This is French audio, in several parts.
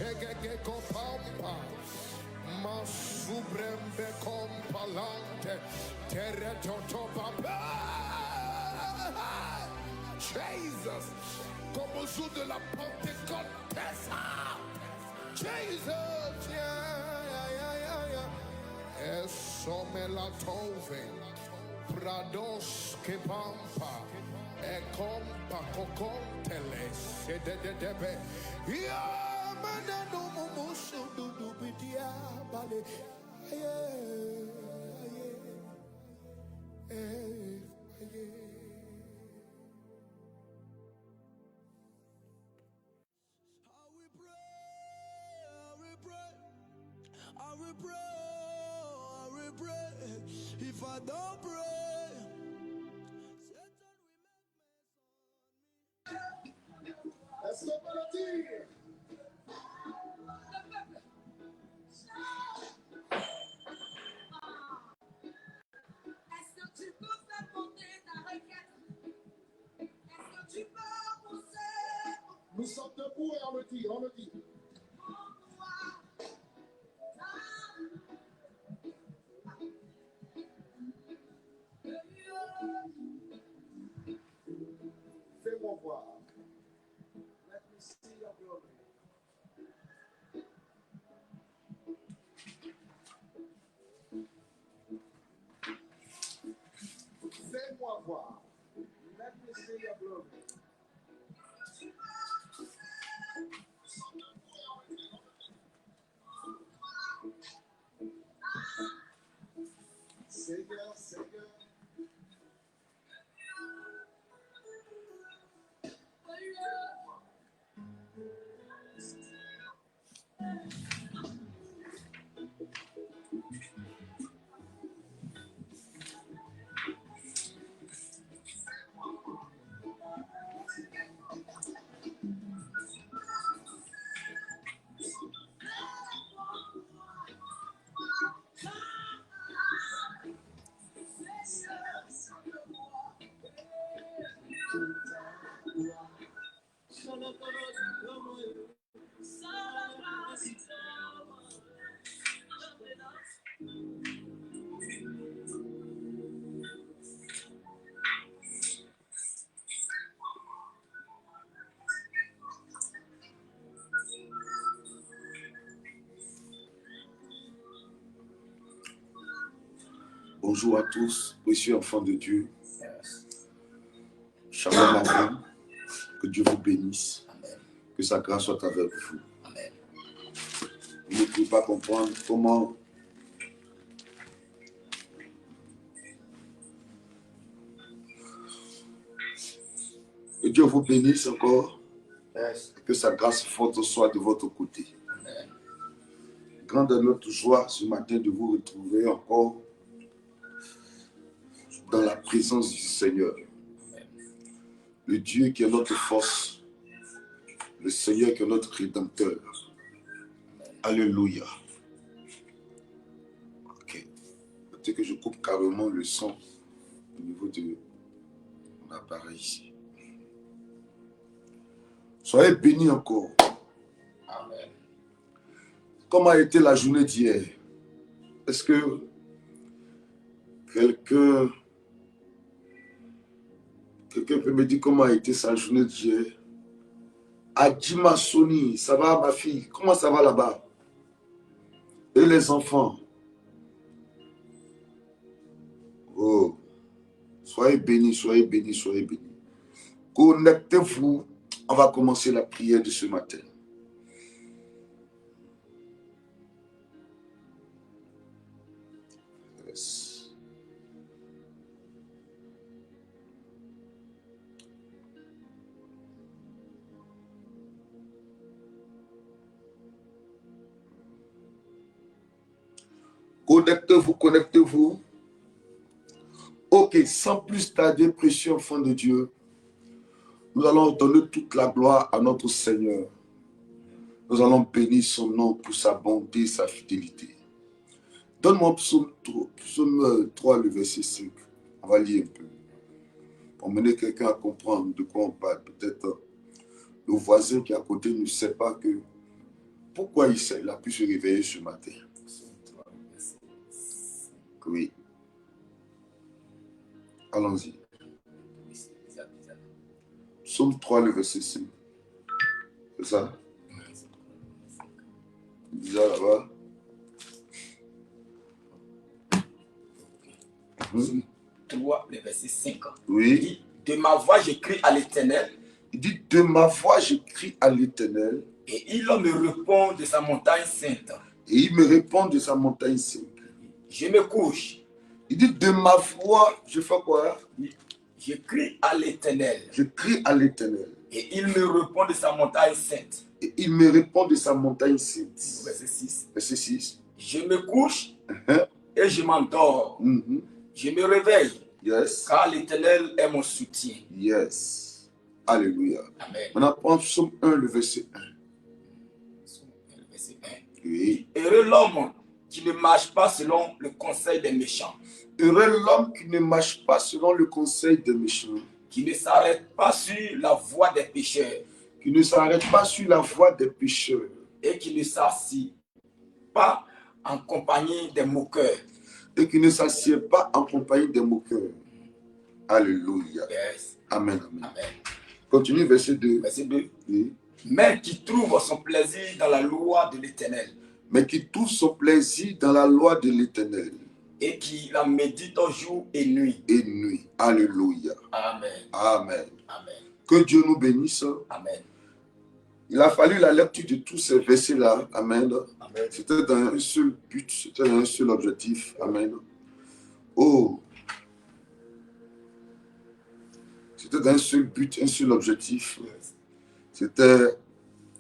shegege kopampa. Masubrembe compalante. Teretotopa. Jesus. Comme au jour de la Pentecôte. Jesus. Yeah. Esomela tove. Prados que pampa. Compa cocontele. Sededebe. Yeah, manano mumusu dudu bidia bale. I will pray. If I don't pray, Satan will make mess on me. Let's go for the team. Est-ce que tu peux faire monter ta requête? Est-ce que tu peux pousser? Nous sommes debout et on le dit. Fais-moi voir. Let me see your glory. Fais-moi voir. Let me see your glory. Seigneur. Bonjour à tous, précieux enfants de Dieu. Shalom à vous. Que Dieu vous bénisse. Amen. Que sa grâce soit avec vous. Amen. Vous ne pouvez pas comprendre comment que Dieu vous bénisse encore. Yes. Que sa grâce forte soit de votre côté. Amen. Grande est notre joie ce matin de vous retrouver encore dans la présence du Seigneur. Amen. Le Dieu qui est notre force, le Seigneur qui est notre Rédempteur. Amen. Alléluia. Ok. Peut-être que je coupe carrément le son au niveau de mon appareil ici. Soyez bénis encore. Amen. Comment a été la journée d'hier? Est-ce que quelqu'un peut me dire comment a été sa journée d'hier? Adjima Soni, ça va ma fille? Comment ça va là-bas? Et les enfants? Oh, soyez bénis, soyez bénis, soyez bénis. Connectez-vous, on va commencer la prière de ce matin. Yes. Connectez-vous, connectez-vous. Ok, sans plus tarder, précieux enfant de Dieu, nous allons donner toute la gloire à notre Seigneur. Nous allons bénir son nom pour sa bonté et sa fidélité. Donne-moi psaume 3, le verset 5. On va lire un peu. Pour mener quelqu'un à comprendre de quoi on parle. Peut-être le voisin qui est à côté ne sait pas que Pourquoi il a pu se réveiller ce matin? Oui. Allons-y. Psaume 3, le verset 5. C'est ça? Déjà là-bas. Psaume 3, le verset 5. Oui. Il dit, de ma voix, je crie à l'Éternel. Il dit, de ma voix, je crie à l'Éternel. Et il me répond de sa montagne sainte. Et il me répond de sa montagne sainte. Je me couche. Il dit, de ma voix, je fais quoi? Je crie à l'Éternel. Je crie à l'Éternel. Et il me répond de sa montagne sainte. Et il me répond de sa montagne sainte. Verset 6. Verset 6. Je me couche et je m'endors. Je me réveille. Yes. Car l'Éternel est mon soutien. Yes. Alléluia. Amen. Maintenant, prends Psaume 1, le verset 1. Verset 1. Oui. Heureux l'homme qui ne marche pas selon le conseil des méchants. Heureux l'homme qui ne marche pas selon le conseil des méchants. Qui ne s'arrête pas sur la voie des pécheurs. Qui ne s'arrête pas sur la voie des pécheurs. Et qui ne s'assied pas en compagnie des moqueurs. Et qui ne s'assied pas en compagnie des moqueurs. Alléluia. Yes. Amen. Amen. Amen. Continue, verset 2. Verset 2. Oui. Mais qui trouve son plaisir dans la loi de l'Éternel. Mais qui trouve son plaisir dans la loi de l'Éternel. Et qui la médite jour et nuit. Et nuit. Alléluia. Amen. Amen. Amen. Que Dieu nous bénisse. Amen. Il a fallu la lecture de tous ces versets-là. Amen. Amen. C'était dans un seul but, c'était dans un seul objectif. Amen. Oh. C'était dans un seul but, un seul objectif. C'était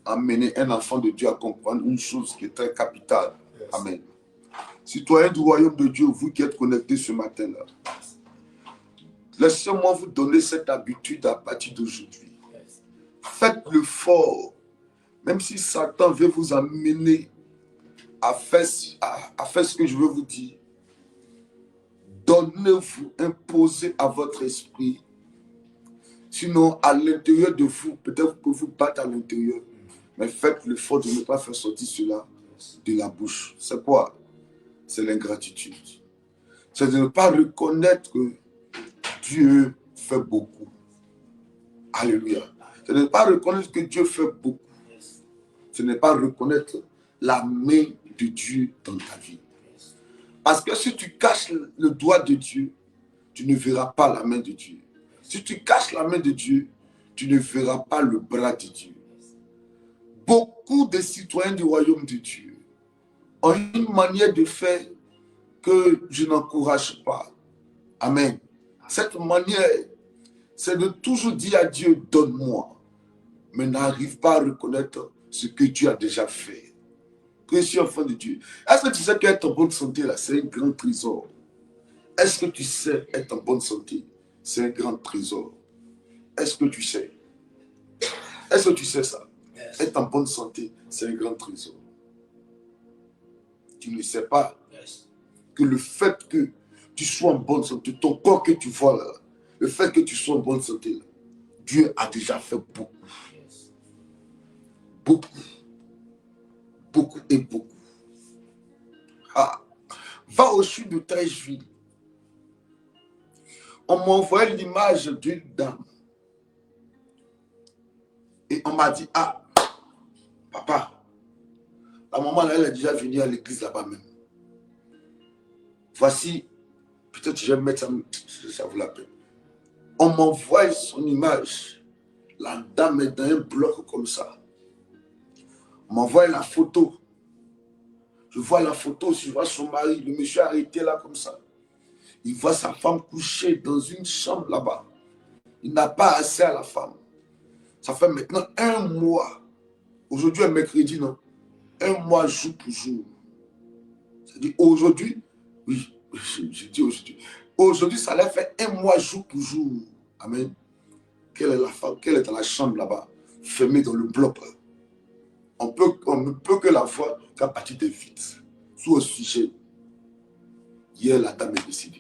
amener un enfant de Dieu à comprendre une chose qui est très capitale. Amen. Citoyens du royaume de Dieu, vous qui êtes connectés ce matin-là, laissez-moi vous donner cette habitude à partir d'aujourd'hui. Faites-le fort, même si Satan veut vous amener à faire ce que je veux vous dire. Donnez-vous, imposez à votre esprit. Sinon, à l'intérieur de vous, peut-être que vous battez à l'intérieur, mais faites l'effort de ne pas faire sortir cela de la bouche. C'est quoi? C'est l'ingratitude. C'est de ne pas reconnaître que Dieu fait beaucoup. Alléluia. C'est de ne pas reconnaître que Dieu fait beaucoup. Ce n'est pas reconnaître la main de Dieu dans ta vie. Parce que si tu caches le doigt de Dieu, tu ne verras pas la main de Dieu. Si tu caches la main de Dieu, tu ne verras pas le bras de Dieu. Beaucoup de citoyens du royaume de Dieu ont une manière de faire que je n'encourage pas. Amen. Cette manière, c'est de toujours dire à Dieu, donne-moi, mais n'arrive pas à reconnaître ce que Dieu a déjà fait. Précieux enfant de Dieu. Est-ce que tu sais qu'être en bonne santé, là, c'est un grand trésor? Est-ce que tu sais être en bonne santé? C'est un grand trésor. Est-ce que tu sais? Est-ce que tu sais ça? Être en bonne santé, c'est un grand trésor. Tu ne sais pas que le fait que tu sois en bonne santé, ton corps que tu vois là, le fait que tu sois en bonne santé, là, Dieu a déjà fait beaucoup. Beaucoup. Beaucoup et beaucoup. Ah. Va au sud de Trècheville. On m'a envoyé l'image d'une dame. Et on m'a dit, ah, papa, la maman là, elle est déjà venue à l'église là-bas même. Voici, peut-être je vais mettre ça, ça vaut la peine. On m'envoie son image. La dame est dans un bloc comme ça. On m'envoie la photo. Je vois la photo, je vois son mari, le monsieur arrêté là comme ça. Il voit sa femme couchée dans une chambre là-bas. Il n'a pas accès à la femme. Ça fait maintenant 1 mois. Aujourd'hui est mercredi, non? 1 mois jour pour jour. C'est-à-dire aujourd'hui, oui, je dis aujourd'hui. Aujourd'hui, ça l'a fait 1 mois jour pour jour. Amen. Quelle est la femme? Quelle est dans la chambre là-bas, fermée dans le bloc là? On ne peut que la voir qu'à partir des vitres. Sous oxygène. Hier, la dame est décédée.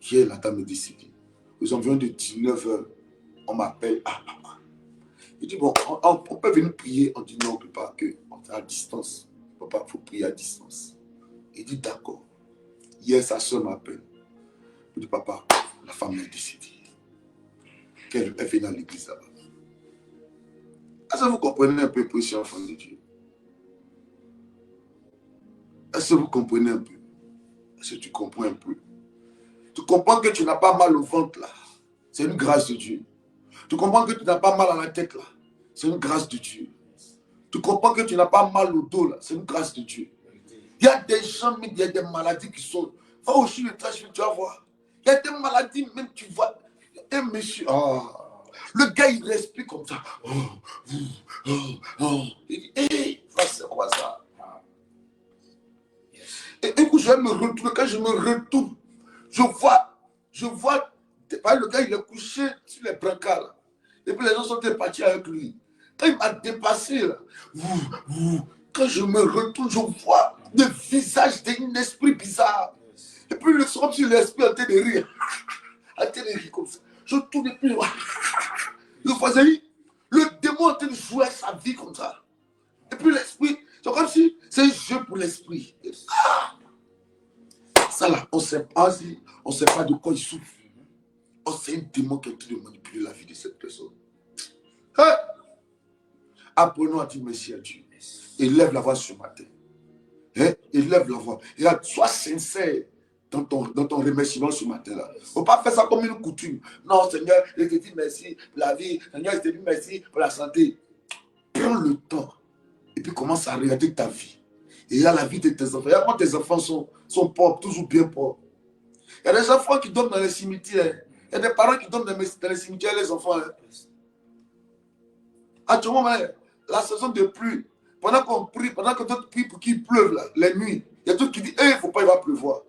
Hier, la dame est décédée. Aux environs de 19h, on m'appelle. Ah, papa. Il dit, bon, on peut venir prier. On dit, non, on ne peut pas, on est à distance. Papa, il faut prier à distance. Il dit, d'accord. Hier, sa soeur m'appelle. Il dit, papa, la femme est décédée. Qu'elle vienne à l'église là-bas. Est-ce que vous comprenez un peu, précieux enfant de Dieu? Est-ce que vous comprenez un peu? Est-ce que tu comprends un peu? Tu comprends que tu n'as pas mal au ventre là. C'est une grâce de Dieu. Tu comprends que tu n'as pas mal à la tête là. C'est une grâce de Dieu. Tu comprends que tu n'as pas mal au dos là. C'est une grâce de Dieu. Il y a des gens, il y a des maladies qui sont. Va au Chili, tu vas voir. Il y a des maladies, même tu vois. Un monsieur, le gars il respire comme ça. Il dit, hé, c'est quoi ça? Et écoute, je vais me retourner. Quand je me retourne, je vois, le gars il est couché sur les brancards là. Et puis les gens sont partis avec lui. Quand il m'a dépassé là, quand je me retourne, je vois le visage d'un esprit bizarre. Et puis le soir, sur l'esprit en train de rire. En train de rire comme ça. Je tourne et puis le voisin, le démon en train de jouer sa vie comme ça. Et puis l'esprit, c'est comme si c'est un jeu pour l'esprit. Ça là, on ne sait pas de quoi il souffre. Oh, c'est un démon qui est en train de manipuler la vie de cette personne. Hein? Apprenons à dire merci à Dieu. Élève la voix ce matin. Hein? Élève la voix. Sois sincère dans ton remerciement ce matin-là. Il ne faut pas faire ça comme une coutume. Non, Seigneur, je te dis merci pour la vie. Seigneur, je te dis merci pour la santé. Prends le temps et puis commence à regarder ta vie. Et il y a la vie de tes enfants. Regarde quand tes enfants sont propres, toujours bien propres. Il y a des enfants qui dorment dans les cimetières. Il y a des parents qui dorment dans les cimetières, les enfants. Actuellement, la saison de pluie, pendant qu'on prie, pendant que d'autres prient pour qu'il pleuve, là, les nuits, il y a d'autres qui disent, il ne faut pas, il va pleuvoir.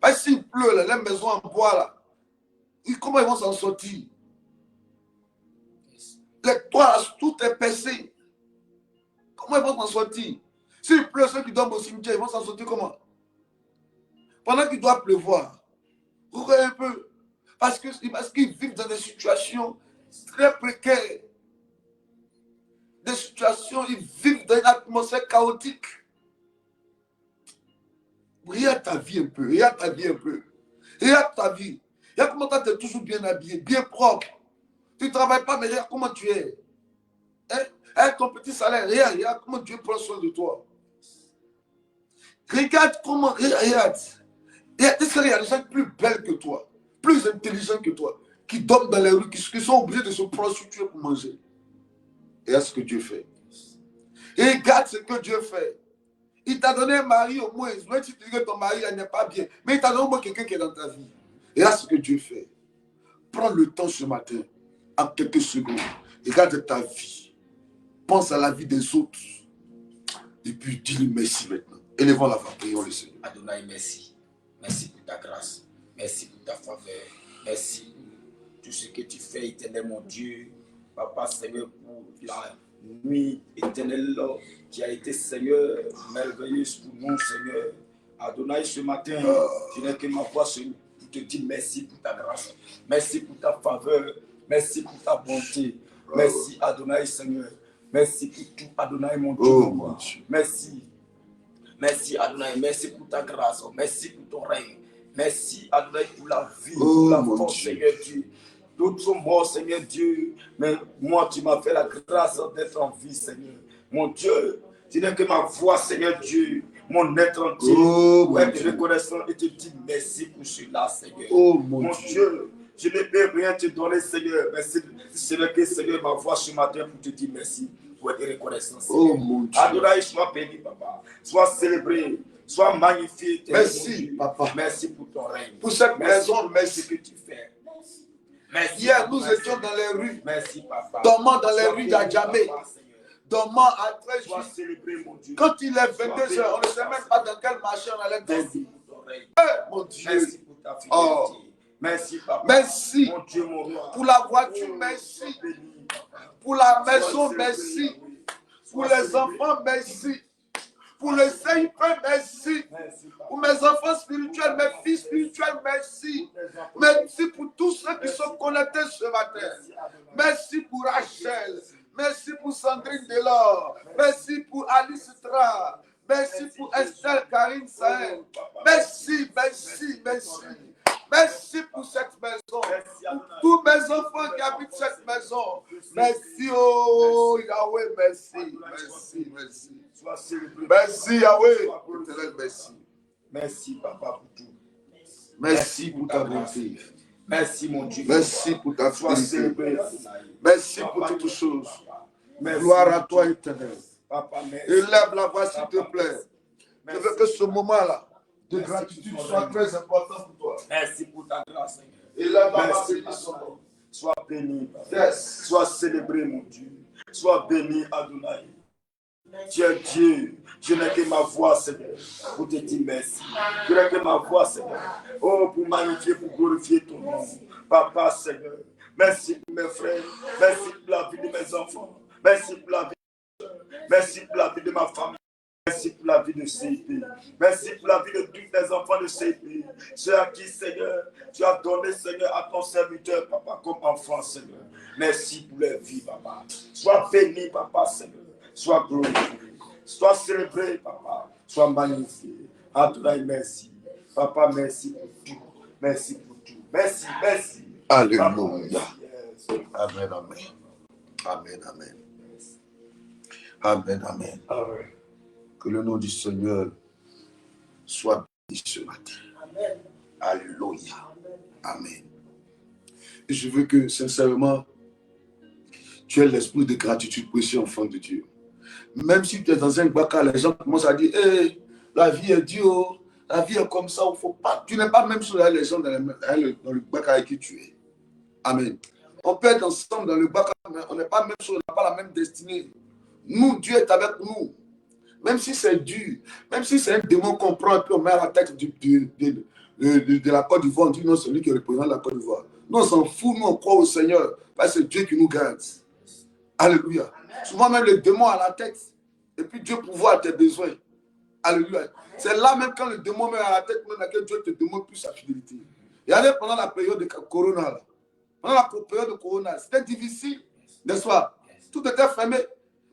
Parce que s'il pleut, là, les maisons en bois, là, comment ils vont s'en sortir? Les toits, tout est percé. Comment ils vont s'en sortir? S'il pleut, ceux qui dorment au cimetière, ils vont s'en sortir comment? Pendant qu'il doit pleuvoir, regardez un peu. Parce qu'ils vivent dans des situations très précaires. Des situations, ils vivent dans une atmosphère chaotique. Regarde ta vie un peu, regarde ta vie un peu. Regarde ta vie. Regarde comment tu es toujours bien habillé, bien propre. Tu ne travailles pas, mais regarde comment tu es. Hein? Avec ton petit salaire, regarde comment Dieu prend soin de toi. Regarde comment, regarde. Est-ce qu'il y a des gens plus belles que toi, plus intelligents que toi, qui dorment dans les rues, qui sont obligés de se prostituer pour manger? Et à ce que Dieu fait. Et regarde ce que Dieu fait. Il t'a donné un mari au moins. Même si tu dis que ton mari n'est pas bien. Mais il t'a donné au moins quelqu'un qui est dans ta vie. Et à ce que Dieu fait. Prends le temps ce matin, en quelques secondes. Regarde ta vie. Pense à la vie des autres. Et puis dis-lui merci maintenant. Élevons la voix, prions le Seigneur. Adonai, merci. Merci pour ta grâce. Merci pour ta faveur. Merci pour tout ce que tu fais, éternel mon Dieu. Papa, Seigneur, pour la nuit éternelle qui a été, Seigneur, merveilleuse pour nous, Seigneur. Adonai, ce matin, je n'ai que ma voix pour te dire merci pour ta grâce. Merci pour ta faveur. Merci pour ta bonté. Merci, Adonai, Seigneur. Merci pour tout, Adonai, mon Dieu. Mon Dieu. Merci. Merci, Adonai. Merci pour ta grâce. Merci pour ton règne. Merci, Adonai, pour la vie, pour la force, Seigneur Dieu. D'autres sont morts, Seigneur Dieu, mais moi, tu m'as fait la grâce d'être en vie, Seigneur. Mon Dieu, tu n'es que ma voix, Seigneur Dieu, mon être entier, pour être reconnaissant et te dire merci pour cela, Seigneur. Mon Dieu, je ne peux rien te donner, Seigneur, mais c'est le que, Seigneur, ma voix ce matin pour te dire merci, pour être reconnaissant, Seigneur. Adonai, sois béni, Papa, sois célébré, sois magnifié. Merci, Papa. Merci pour ton règne. Pour cette maison, merci que tu fais. Merci, hier, nous étions dans les rues. Merci, Papa. Dormant dans les rues d'Adjamé. Dormant à 13 jours. Quand il est 22h, on ne sait même pas dans quel marché on allait dormir. Mon Dieu. Merci pour ta fidélité. Merci, Papa. Merci. Mon Dieu, mon roi. Pour la voiture, merci. Pour la maison, merci. Pour les enfants, merci. Pour le Seigneur, merci. Pour mes enfants spirituels, mes filles spirituelles, merci. Merci pour tous ceux qui sont connectés ce matin. Merci pour Rachel. Merci pour Sandrine Delors. Merci pour Alice Tra. Merci pour Estelle Karine Sahen. Merci, merci, merci. Merci pour cette maison. Pour tous mes enfants qui habitent cette maison. Merci, oh Yahweh, merci. Merci, merci. Merci, Yahweh. Merci. Merci, Papa, pour tout. Merci pour ta bonté. Merci, mon Dieu. Merci pour ta fidélité. Merci pour toutes choses. Gloire à toi, éternel. Élève la voix, s'il te plaît. Je veux que ce moment-là de gratitude soit très important pour toi. Merci pour ta grâce, Seigneur. Élève la voix, béni son nom. Sois béni. Yes. Sois célébré, mon Dieu. Sois béni, Adonai. Tu es Dieu. Je n'ai que ma voix, Seigneur, pour te dire merci. Je n'ai que ma voix, Seigneur. Oh, pour magnifier, pour glorifier ton nom. Papa, Seigneur. Merci pour mes frères. Merci pour la vie de mes enfants. Merci pour la vie de mes soeurs. Merci pour la vie de ma famille. Merci pour la vie de CIP. Merci pour la vie de tous les enfants de CIP. Ceux à qui, Seigneur, tu as donné, Seigneur, à ton serviteur, Papa, comme enfant, Seigneur. Merci pour leur vie, Papa. Sois béni, Papa, Seigneur. Sois glorifié. Sois célébré, Papa. Sois magnifié. Adonai, merci. Papa, merci pour tout. Merci pour tout. Merci, merci. Alléluia. Amen, amen. Amen, amen. Amen, amen. Amen. Que le nom du Seigneur soit béni ce matin. Amen. Alléluia. Amen. Et je veux que, sincèrement, tu aies l'esprit de gratitude précieux, enfant de Dieu. Même si tu es dans un baka, les gens commencent à dire hey, la vie est dure, la vie est comme ça, il faut pas. Tu n'es pas même sur les gens dans le baka avec qui tu es. Amen. On peut être ensemble dans le baka, mais on n'est pas même sur, on n'a pas la même destinée. Nous, Dieu est avec nous. Même si c'est dur, même si c'est un démon qu'on prend et puis on met à la tête de la Côte d'Ivoire, on dit non, c'est lui qui représente la Côte d'Ivoire. Nous, on s'en fout, nous, on croit au Seigneur, parce que c'est Dieu qui nous garde. Alléluia. Amen. Souvent même le démon à la tête, et puis Dieu pourvoit à tes besoins. Alléluia. C'est là même quand le démon met à la tête, même que Dieu te demande plus sa fidélité. Regardez pendant la période de Corona, là. Pendant la période de Corona, c'était difficile, n'est-ce pas? Tout était fermé.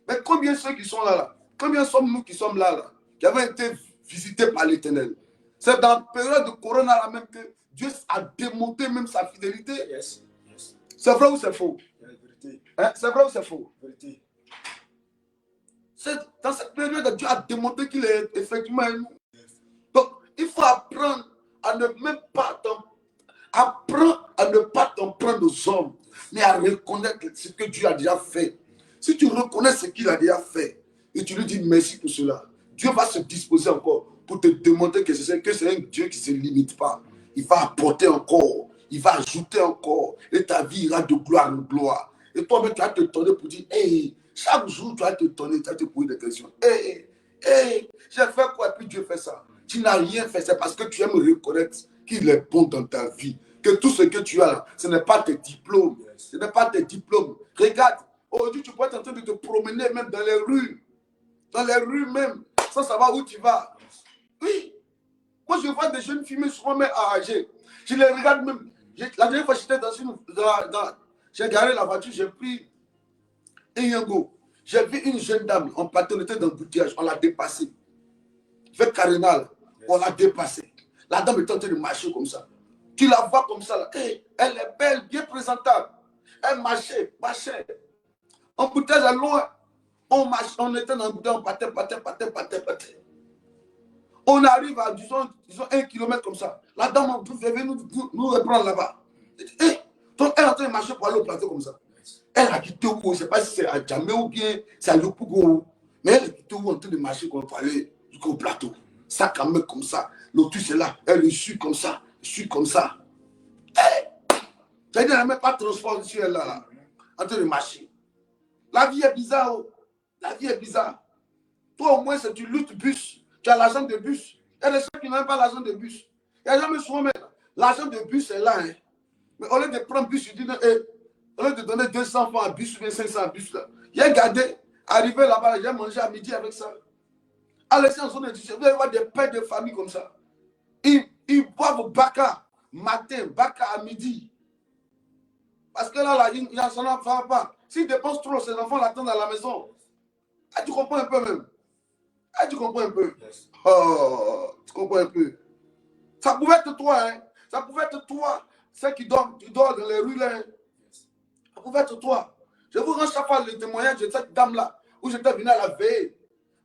Mais combien ceux qui sont là? Combien sommes-nous qui sommes là, qui avons été visités par l'Éternel? C'est dans la période de Corona là même que Dieu a démonté même sa fidélité. Yes. Yes. C'est vrai ou c'est faux? Hein? C'est vrai ou c'est faux? Vérité. C'est dans cette période, Dieu a démontré qu'il est effectivement nous. Donc, il faut apprendre à ne même pas t'en prendre aux hommes, mais à reconnaître ce que Dieu a déjà fait. Si tu reconnais ce qu'il a déjà fait, et tu lui dis merci pour cela, Dieu va se disposer encore pour te démontrer que c'est un Dieu qui ne se limite pas. Il va apporter encore, il va ajouter encore, et ta vie ira de gloire en gloire. Et toi-même, tu vas te tourner pour dire, hey, chaque jour, tu vas te tourner, tu vas te poser des questions. Hey, j'ai fait quoi? Et puis Dieu fait ça. Tu n'as rien fait, c'est parce que tu aimes reconnaître qu'il est bon dans ta vie. Que tout ce que tu as là, ce n'est pas tes diplômes. Ce n'est pas tes diplômes. Regarde, aujourd'hui, tu peux être en train de te promener même dans les rues. Dans les rues même, sans savoir où tu vas. Oui. Moi, je vois des jeunes filles souvent même âgées. Je les regarde même. La dernière fois, j'étais j'ai garé la voiture, j'ai pris un yango. J'ai vu une jeune dame, on était dans le boutillage, on l'a dépassée. Avec Carinal, on l'a dépassée. La dame est en train de marcher comme ça. Tu la vois comme ça, là. Hey, elle est belle, bien présentable. Elle marchait. En bouteillage à loin, on marche, on était dans le bouteillage, on battait. On arrive à, disons 1 kilomètre comme ça. La dame est venue nous reprendre là-bas. Hey, donc elle est en train de marcher pour aller au plateau comme ça. Elle a quitté où, je ne sais pas si c'est à Djamé ou bien c'est à Lopougo. Mais elle a quitté où en train de marcher pour aller jusqu'au plateau. Sac à main comme ça. L'autus est là. Elle suit comme ça. Hey! C'est-à-dire qu'elle n'a même pas de transport sur elle là. En train de marcher. La vie est bizarre. Oh. La vie est bizarre. Toi au moins, c'est tu luttes bus. Tu as l'argent de bus. Il y a des gens qui n'ont pas l'argent de bus. Il y a jamais souvent, mais l'argent de bus est là. Hein. Mais au lieu de prendre bus, tu dis, au lieu de donner 200 francs à bus ou bien 500 à bus, là. J'ai gardé, arrivé là-bas, j'ai mangé à midi avec ça. Allez, en zone de vous allez voir des pères de famille comme ça. Ils boivent baka matin, baka à midi. Parce que là, il y a ça ne va pas. S'il dépense trop, ses enfants l'attendent à la maison. Ah, tu comprends un peu même. Ah, tu comprends un peu. Oh, tu comprends un peu. Ça pouvait être toi, hein. Ça pouvait être toi. Ceux qui dorment, tu dors dans les rues là. Hein. Ça pouvait être toi. Je vous rends chaque fois le témoignage de cette dame-là, où j'étais venu à la veille,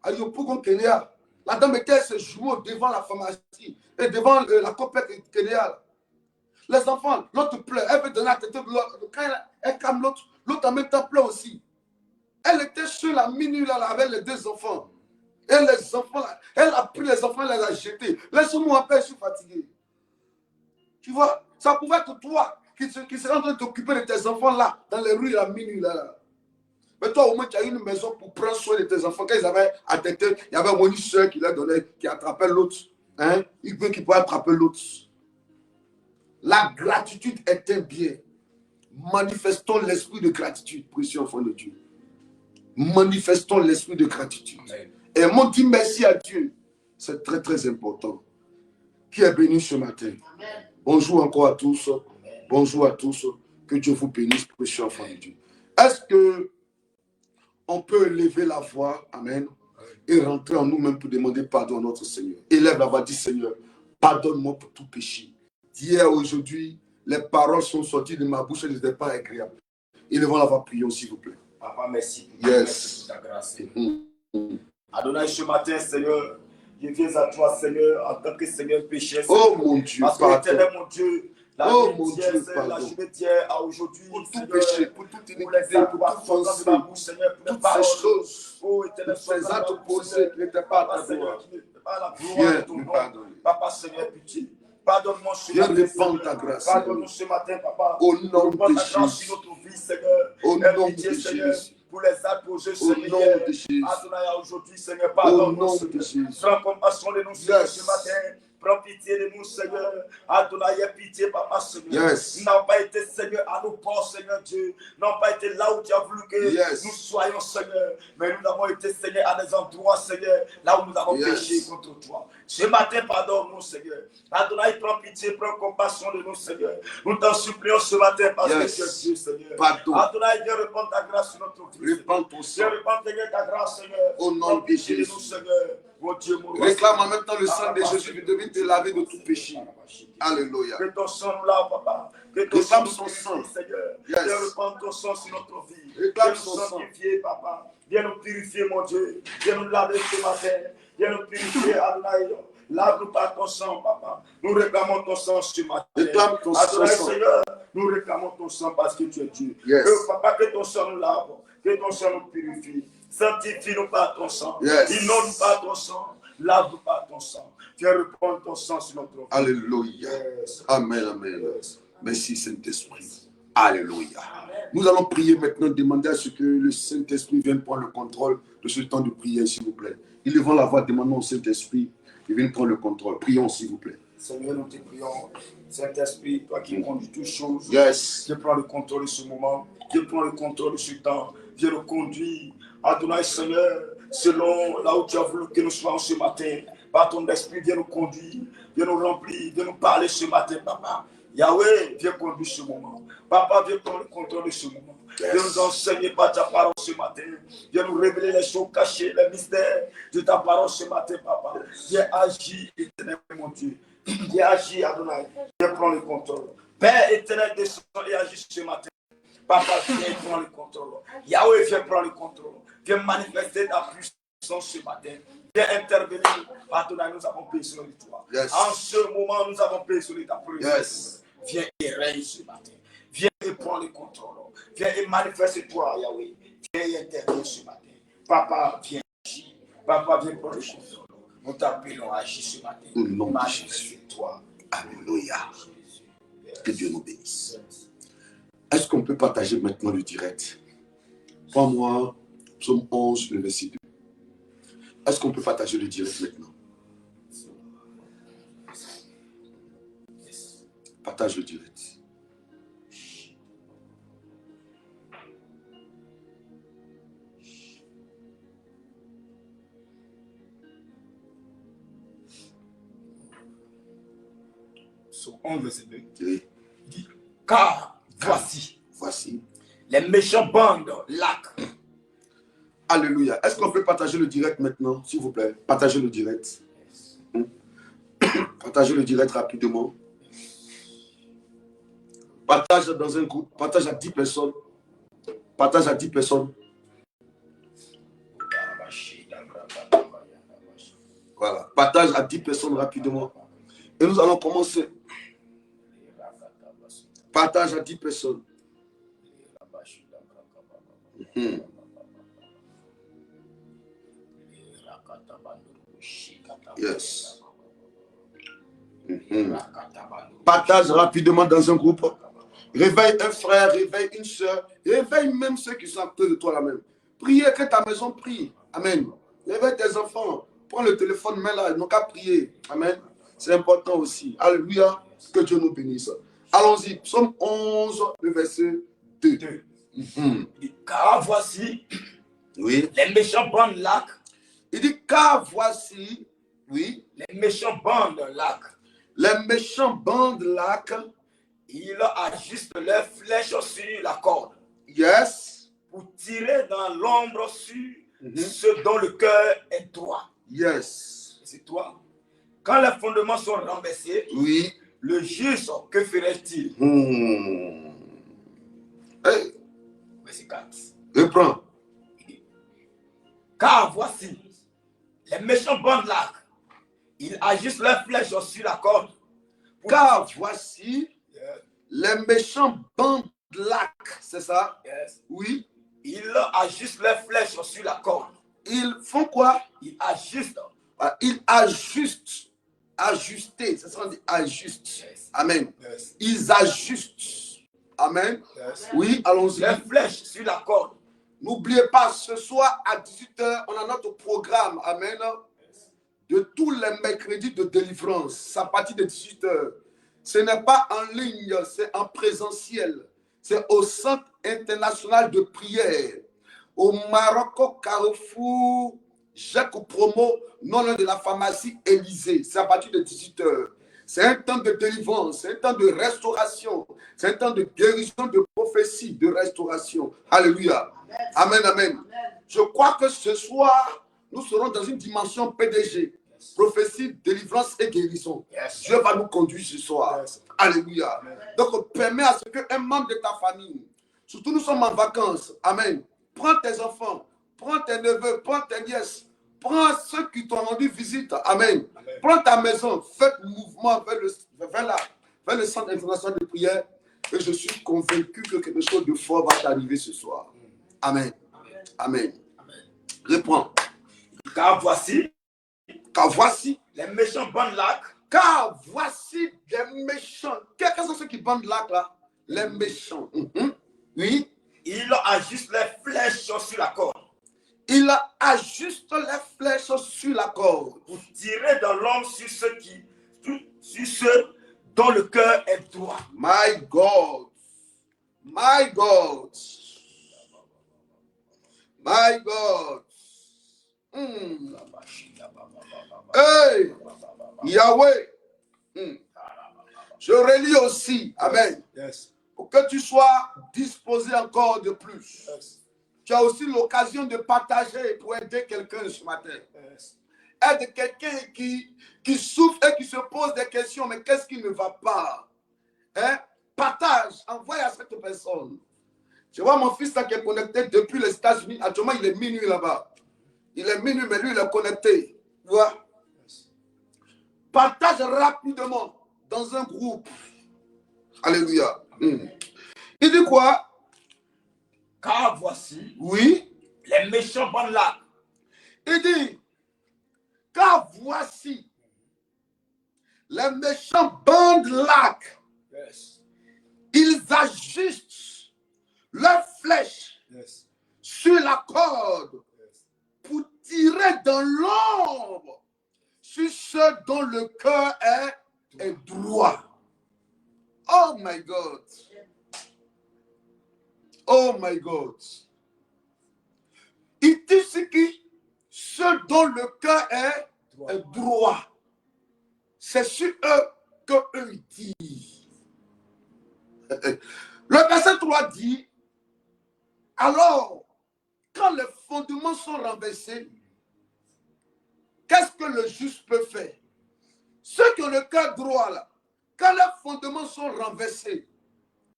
à Yopougon, Kenya. La dame était se jouer devant la pharmacie et devant la copette Kenya. Les enfants, l'autre pleure, elle veut donner la tête de l'autre. Quand elle calme l'autre, l'autre en même temps pleure aussi. Elle était sur la minuit là, avec les deux enfants. Et les enfants, là, elle a pris les enfants, elle les a jetés. Laisse-moi en paix, je suis fatigué. Tu vois, ça pouvait être toi qui serais en train de t'occuper de tes enfants là, dans les rues à minuit là. Mais toi, au moins, tu as une maison pour prendre soin de tes enfants. Quand ils avaient atteint, il y avait une soeur qui leur donnait, qui attrapait l'autre. Hein? Il veut qu'il puisse attraper l'autre. La gratitude est un bien. Manifestons l'esprit de gratitude, précieux enfant de Dieu. Manifestons l'esprit de gratitude. Amen. Et on dit merci à Dieu. C'est très, très important. Qui est béni ce matin? Amen. Bonjour encore à tous. Amen. Bonjour à tous. Que Dieu vous bénisse, précieux enfant de Dieu. Est-ce que on peut élever la voix, amen, et rentrer en nous-mêmes pour demander pardon à notre Seigneur? Élève la voix, dis Seigneur, pardonne-moi pour tout péché. D'hier, aujourd'hui, les paroles sont sorties de ma bouche et n'étaient pas agréables. Élevons la voix, prions, s'il vous plaît. Papa, merci. Yes. Merci pour ta grâce. Adonai, ce matin, Seigneur, je viens à toi, Seigneur, en tant que Seigneur péché. Oh mon Dieu, parce que éternel, mon Dieu, la mon Dieu, la journée d'hier à aujourd'hui, pour tout Seigneur, péché, pour toute iniquité, pour toute pensée, toutes ces choses, toutes ces actes posés qui n'étaient pas à ta gloire. Viens nous pardonner. Papa, Seigneur, pitié. Pardonne-moi ce Viens matin. répandre ta grâce. Pardonne-nous ce matin, Papa. Au nom de Jésus. Notre vie, Seigneur. Au nom de Seigneur, Jésus. pour les actes posés, Au Seigneur. nom de Jésus. Adonai, aujourd'hui, Seigneur, Au pardonne-nous. nom de Jésus. Prends compassion de nous, Seigneur, ce matin. Prends pitié de nous, Seigneur. Adonai, aie pitié, Papa, Seigneur. Yes. Nous n'avons pas été, Seigneur, à nos portes, Seigneur Dieu. Nous n'avons pas été là où tu as voulu que nous soyons, Seigneur. Mais nous avons été, Seigneur, à des endroits, Seigneur, là où nous avons péché contre toi. Ce matin, pardonne-nous, Seigneur. Adonai, prends pitié, prends compassion de nous, Seigneur. Nous t'en supplions ce matin parce que tu es Dieu, Seigneur. Pardon. Adonai, viens répandre ta grâce sur notre vie. Répands ton sang. Viens répandre ta grâce, Seigneur. Au nom de Jésus. Nous, Seigneur. Mon Dieu, mon roi. Réclame en même temps le sang de Jésus qui devait te laver de tout péché. Alléluia. Que ton sang nous lave, Papa. Que ton Réclame sang son sang. Seigneur. Yes. Viens répandre ton sang sur notre vie. Réclame Viens son nous sang. sanctifier, Papa. Viens nous purifier, mon Dieu. Viens nous laver ce matin. Viens nous purifier, Adonai. Lave-nous par ton sang, Papa. Nous réclamons ton sang ce matin. Réclame ton sang. Seigneur, nous réclamons ton sang parce que tu es Dieu. Yes. Que, Papa, que ton sang nous lave. Que ton sang nous purifie. Sanctifie-nous par ton sang. Yes. Inonde par ton sang. Lave-nous par ton sang. Viens répandre ton sang sur notre vie. Alléluia. Yes. Amen, amen. Yes. Merci Saint-Esprit. Alléluia. Nous allons prier maintenant, demander à ce que le Saint-Esprit vienne prendre le contrôle de ce temps de prière, s'il vous plaît. Élevons la voix, demandons au Saint-Esprit qu'il vienne prendre le contrôle. Prions, s'il vous plaît. Seigneur, nous te prions. Saint-Esprit, toi qui conduis toutes choses, Yes. Dieu prend le contrôle de ce moment. Dieu prend le contrôle de ce temps. Dieu nous conduit. Adonai, Seigneur, selon là où tu as voulu que nous soyons ce matin. Par ton esprit, viens nous conduire. Viens nous remplir. Viens nous parler ce matin, Papa. Yahweh, viens conduire ce moment. Papa, viens prendre le contrôle de ce moment. Viens nous enseigner par ta parole ce matin. Viens nous révéler les choses cachées, les mystères de ta parole ce matin, Papa. Viens agir, éternel, mon Dieu. Viens agir, Adonai. Viens prendre le contrôle. Père éternel, descend et agis ce matin. Papa, viens prendre le contrôle. Yahweh, viens prendre le contrôle. Viens manifester ta puissance ce matin. Viens intervenir. Adonai, nous avons besoin de toi. Yes. En ce moment, nous avons besoin de ta présence. Yes. Viens et règne ce matin. Viens et prends le contrôle. Viens et manifeste-toi, Yahweh. Viens et interviens ce matin. Papa, viens agir. Papa, viens prendre le contrôle. Nous t'appelons à agir ce matin. Au nom de Manifeste-toi. Alléluia. Que Dieu nous bénisse. Est-ce qu'on peut partager maintenant le direct? Prends-moi Psaume 11, le verset 2. Est-ce qu'on peut partager le direct maintenant? Partage le direct. Psaume 11, verset 2. Oui. Car voici, Voici, Les méchants bandes, lac. Alléluia. Est-ce qu'on peut partager le direct maintenant, s'il vous plaît? Partagez le direct. Partagez le direct rapidement. Partage dans un groupe. Partage à 10 personnes. Partage à 10 personnes. Voilà. Partage à 10 personnes rapidement. Et nous allons commencer. Partage à 10 personnes. Yes. Partage rapidement dans un groupe. Réveille un frère, réveille une soeur, réveille même ceux qui sont à côté de toi là même. Priez que ta maison prie. Amen. Réveille tes enfants. Prends le téléphone, mets-là, ils n'ont qu'à prier. Amen. C'est important aussi. Alléluia. Que Dieu nous bénisse. Allons-y. Psaume 11, le verset 2. Car voici, oui, les méchants bandent lac. Il dit, car voici, oui, les méchants bandent lac. Les méchants bandent lac. Ils ajustent leurs flèches sur la corde. Yes. Pour tirer dans l'ombre sur ceux dont le cœur est droit. Yes. C'est toi. Quand les fondements sont renversés, oui, le juste, que ferait-il? Hey. Verset 4. Reprends. Car voici, les méchants bandent l'arc. Ils ajustent leurs flèches sur la corde. Car voici, les méchants bandent l'arc. C'est ça? Yes. Oui. Ils ajustent leurs flèches sur la corde. Ils font quoi? Ils ajustent. Ils ajustent. Ajuster. C'est ça qu'on dit ajuste. Yes. Amen. Yes. Ils ajustent. Amen. Yes. Oui, allons-y. Les flèches sur la corde. N'oubliez pas, ce soir à 18h, on a notre programme. Amen. De tous les mercredis de délivrance. C'est à partir de 18h. Ce n'est pas en ligne, c'est en présentiel. C'est au Centre international de prière. Au Maroc, Carrefour, Jacques Promo, non loin de la pharmacie Élysée. C'est à partir de 18h. C'est un temps de délivrance, c'est un temps de restauration, c'est un temps de guérison, de prophétie, de restauration. Alléluia. Amen, amen. Je crois que ce soir, nous serons dans une dimension PDG. Prophétie, délivrance et guérison. Yes. Dieu va nous conduire ce soir. Yes. Alléluia. Amen. Donc, permets à ce qu'un membre de ta famille, surtout nous sommes en vacances, amen. Prends tes enfants, prends tes neveux, prends tes nièces, prends ceux qui t'ont rendu visite, amen. Amen. Prends ta maison, faites mouvement vers le centre international de prière. Et je suis convaincu que quelque chose de fort va t'arriver ce soir. Amen. Amen. Amen. Amen. Reprends. Car voici, les méchants bandent l'arc. Car voici les méchants. Quels sont ceux qui bandent l'arc là? Les méchants. Oui. Ils ajustent les flèches sur la corde. Il ajuste les flèches sur la corde. Pour tirer dans l'ombre sur ceux dont le cœur est droit. My God. My God. My God. Hey, Yahweh. Je relis aussi. Amen. Yes. Pour que tu sois disposé encore de plus. Yes. Tu as aussi l'occasion de partager pour aider quelqu'un ce matin. Yes. Aide quelqu'un qui souffre et qui se pose des questions. Mais qu'est-ce qui ne va pas? Hein? Partage. Envoie à cette personne. Je vois mon fils là qui est connecté depuis les États-Unis. Actuellement, il est minuit là-bas. Il est minuit, mais lui, il est connecté. Tu vois? Yes. Partage rapidement dans un groupe. Alléluia. Il dit quoi? Car voici, oui, les méchants bandent l'arc. Il dit, car voici, les méchants bandent l'arc. Yes. Ils ajustent leurs flèches yes. sur la corde yes. pour tirer dans l'ombre sur ceux dont le cœur est droit. Oh my God. Oh my God. Il dit ce qui, ceux dont le cœur est droit. C'est sur eux que eux disent. Le verset 3 dit, Alors, quand les fondements sont renversés, qu'est-ce que le juste peut faire? Ceux qui ont le cœur droit là, quand les fondements sont renversés,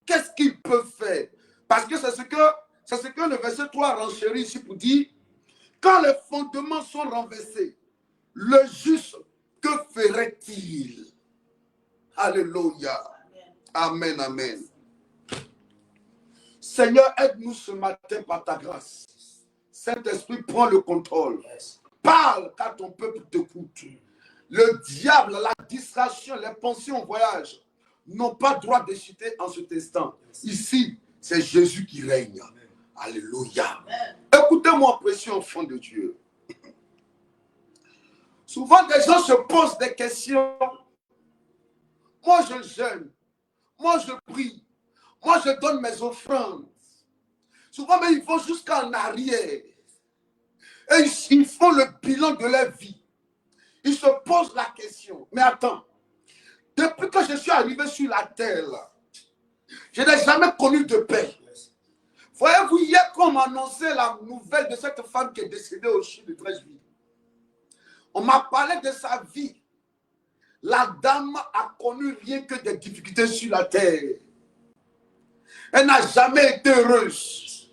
qu'est-ce qu'ils peuvent faire? Parce que c'est ce que le verset 3 renchérit ici pour dire, quand les fondements sont renversés, le juste, que ferait-il? Alléluia. Amen, amen. Seigneur, aide-nous ce matin par ta grâce. Saint-Esprit, prends le contrôle. Parle car ton peuple t'écoute. Le diable, la distraction, les pensées en voyage n'ont pas droit de chuter en cet instant. Ici, c'est Jésus qui règne. Alléluia. Écoutez-moi, précieux enfant de Dieu. Souvent, des gens se posent des questions. Moi, je jeûne. Moi, je prie. Moi, je donne mes offrandes. Souvent, mais ils vont jusqu'en arrière. Et ils font le bilan de leur vie. Ils se posent la question. Mais attends, depuis que je suis arrivé sur la terre, je n'ai jamais connu de paix. Voyez-vous, hier, quand on m'a annoncé la nouvelle de cette femme qui est décédée au CHU de Treichville, on m'a parlé de sa vie. La dame a connu rien que des difficultés sur la terre. Elle n'a jamais été heureuse.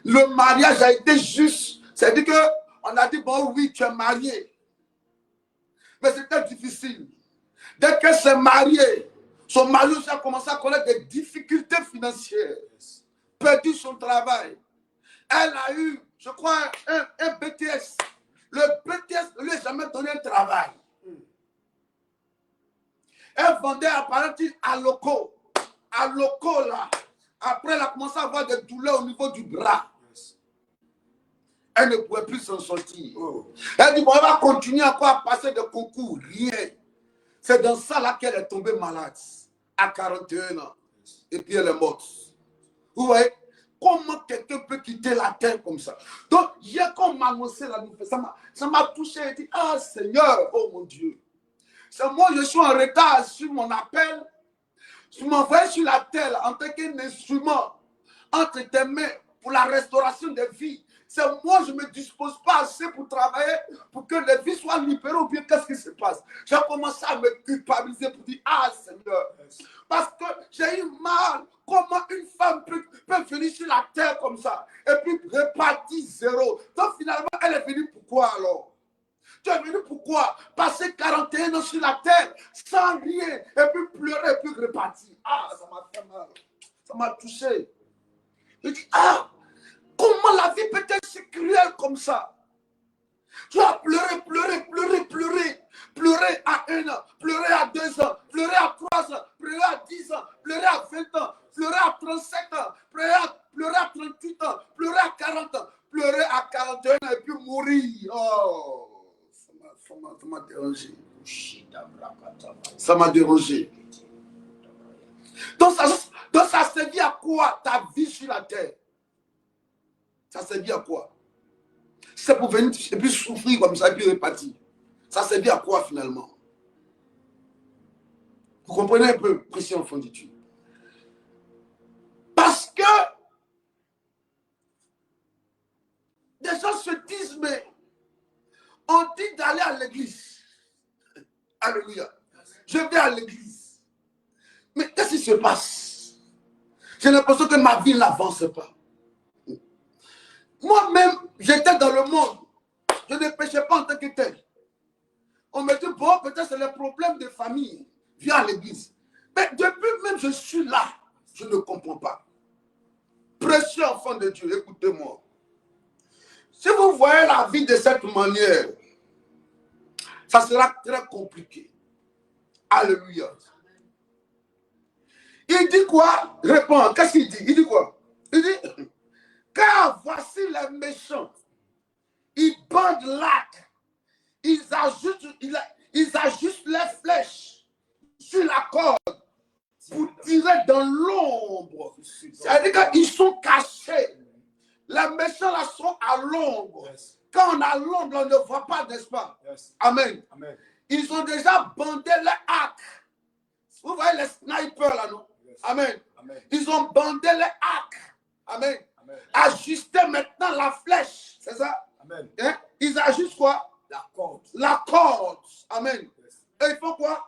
Le mariage a été juste. C'est-à-dire qu'on a dit, bon oui, tu es marié. Mais c'était difficile. Dès qu'elle s'est mariée, son mari a commencé à connaître des difficultés financières. Perdu son travail. Elle a eu, je crois, un BTS. Le BTS ne lui a jamais donné un travail. Elle vendait apparemment à locaux. À locaux là. Après, elle a commencé à avoir des douleurs au niveau du bras. Elle ne pouvait plus s'en sortir. Elle dit, bon, elle va continuer encore à passer des concours. Rien. C'est dans ça là qu'elle est tombée malade. À 41 ans. Et puis elle est morte. Vous voyez? Comment quelqu'un peut quitter la terre comme ça? Donc, hier, quand on m'a annoncé la nouvelle, ça m'a touché et dit, ah Seigneur, oh mon Dieu. C'est moi, je suis en retard sur mon appel. Je m'envoie sur la terre en tant qu'un instrument entre tes mains pour la restauration des vies. C'est moi, je ne me dispose pas assez pour travailler, pour que les vies soient libérées ou bien qu'est-ce qui se passe? J'ai commencé à me culpabiliser pour dire, ah Seigneur, parce que j'ai eu mal. Comment une femme peut venir sur la terre comme ça et puis repartir zéro? Donc finalement, elle est venue pourquoi alors? Tu es venu pourquoi? Passer 41 ans sur la terre sans rien et puis pleurer et puis repartir. Ah, ça m'a fait mal. Ça m'a touché. Je dis, ah, comment la vie peut être si cruelle comme ça? Tu as pleuré, pleuré, pleuré, pleuré. Pleurer à 1 an, pleurer à 2 ans, pleurer à 3 ans, pleurer à 10 ans, pleurer à 20 ans, pleurer à 37 ans, pleurer à 38 ans, pleurer à 40 ans, pleurer à 41 ans et puis mourir. Oh, ça m'a dérangé. Ça m'a dérangé. Donc ça servit à quoi ta vie sur la terre? Ça servit à quoi? C'est pour venir et puis souffrir comme ça et puis repartir. Ça servit à quoi finalement? Vous comprenez un peu, précieux enfant de Dieu? Parce que des gens se disent, mais on dit d'aller à l'église. Alléluia. Je vais à l'église. Mais qu'est-ce qui se passe? J'ai l'impression que ma vie n'avance pas. Moi-même, j'étais dans le monde. Je ne péchais pas en tant que tel. On me dit, bon, peut-être c'est le problème de famille. Viens à l'église. Mais depuis même je suis là, je ne comprends pas. Précieux enfant de Dieu, écoutez-moi. Si vous voyez la vie de cette manière, ça sera très compliqué. Alléluia. Il dit quoi? Réponds. Qu'est-ce qu'il dit? Il dit quoi? Il dit, car voici les méchants. Ils bandent l'arc. Ils ajustent les flèches sur la corde pour tirer dans l'ombre. C'est-à-dire qu'ils sont cachés. Les méchants là sont à l'ombre. Quand on a l'ombre, on ne voit pas, n'est-ce pas? Amen. Ils ont déjà bandé les arcs. Vous voyez les snipers là, non? Amen. Ils ont bandé les arcs. Amen. Amen. Ajuster maintenant la flèche. C'est ça? Amen. Hein? Ils ajustent quoi? La corde. La corde. Amen. Yes. Et il faut quoi?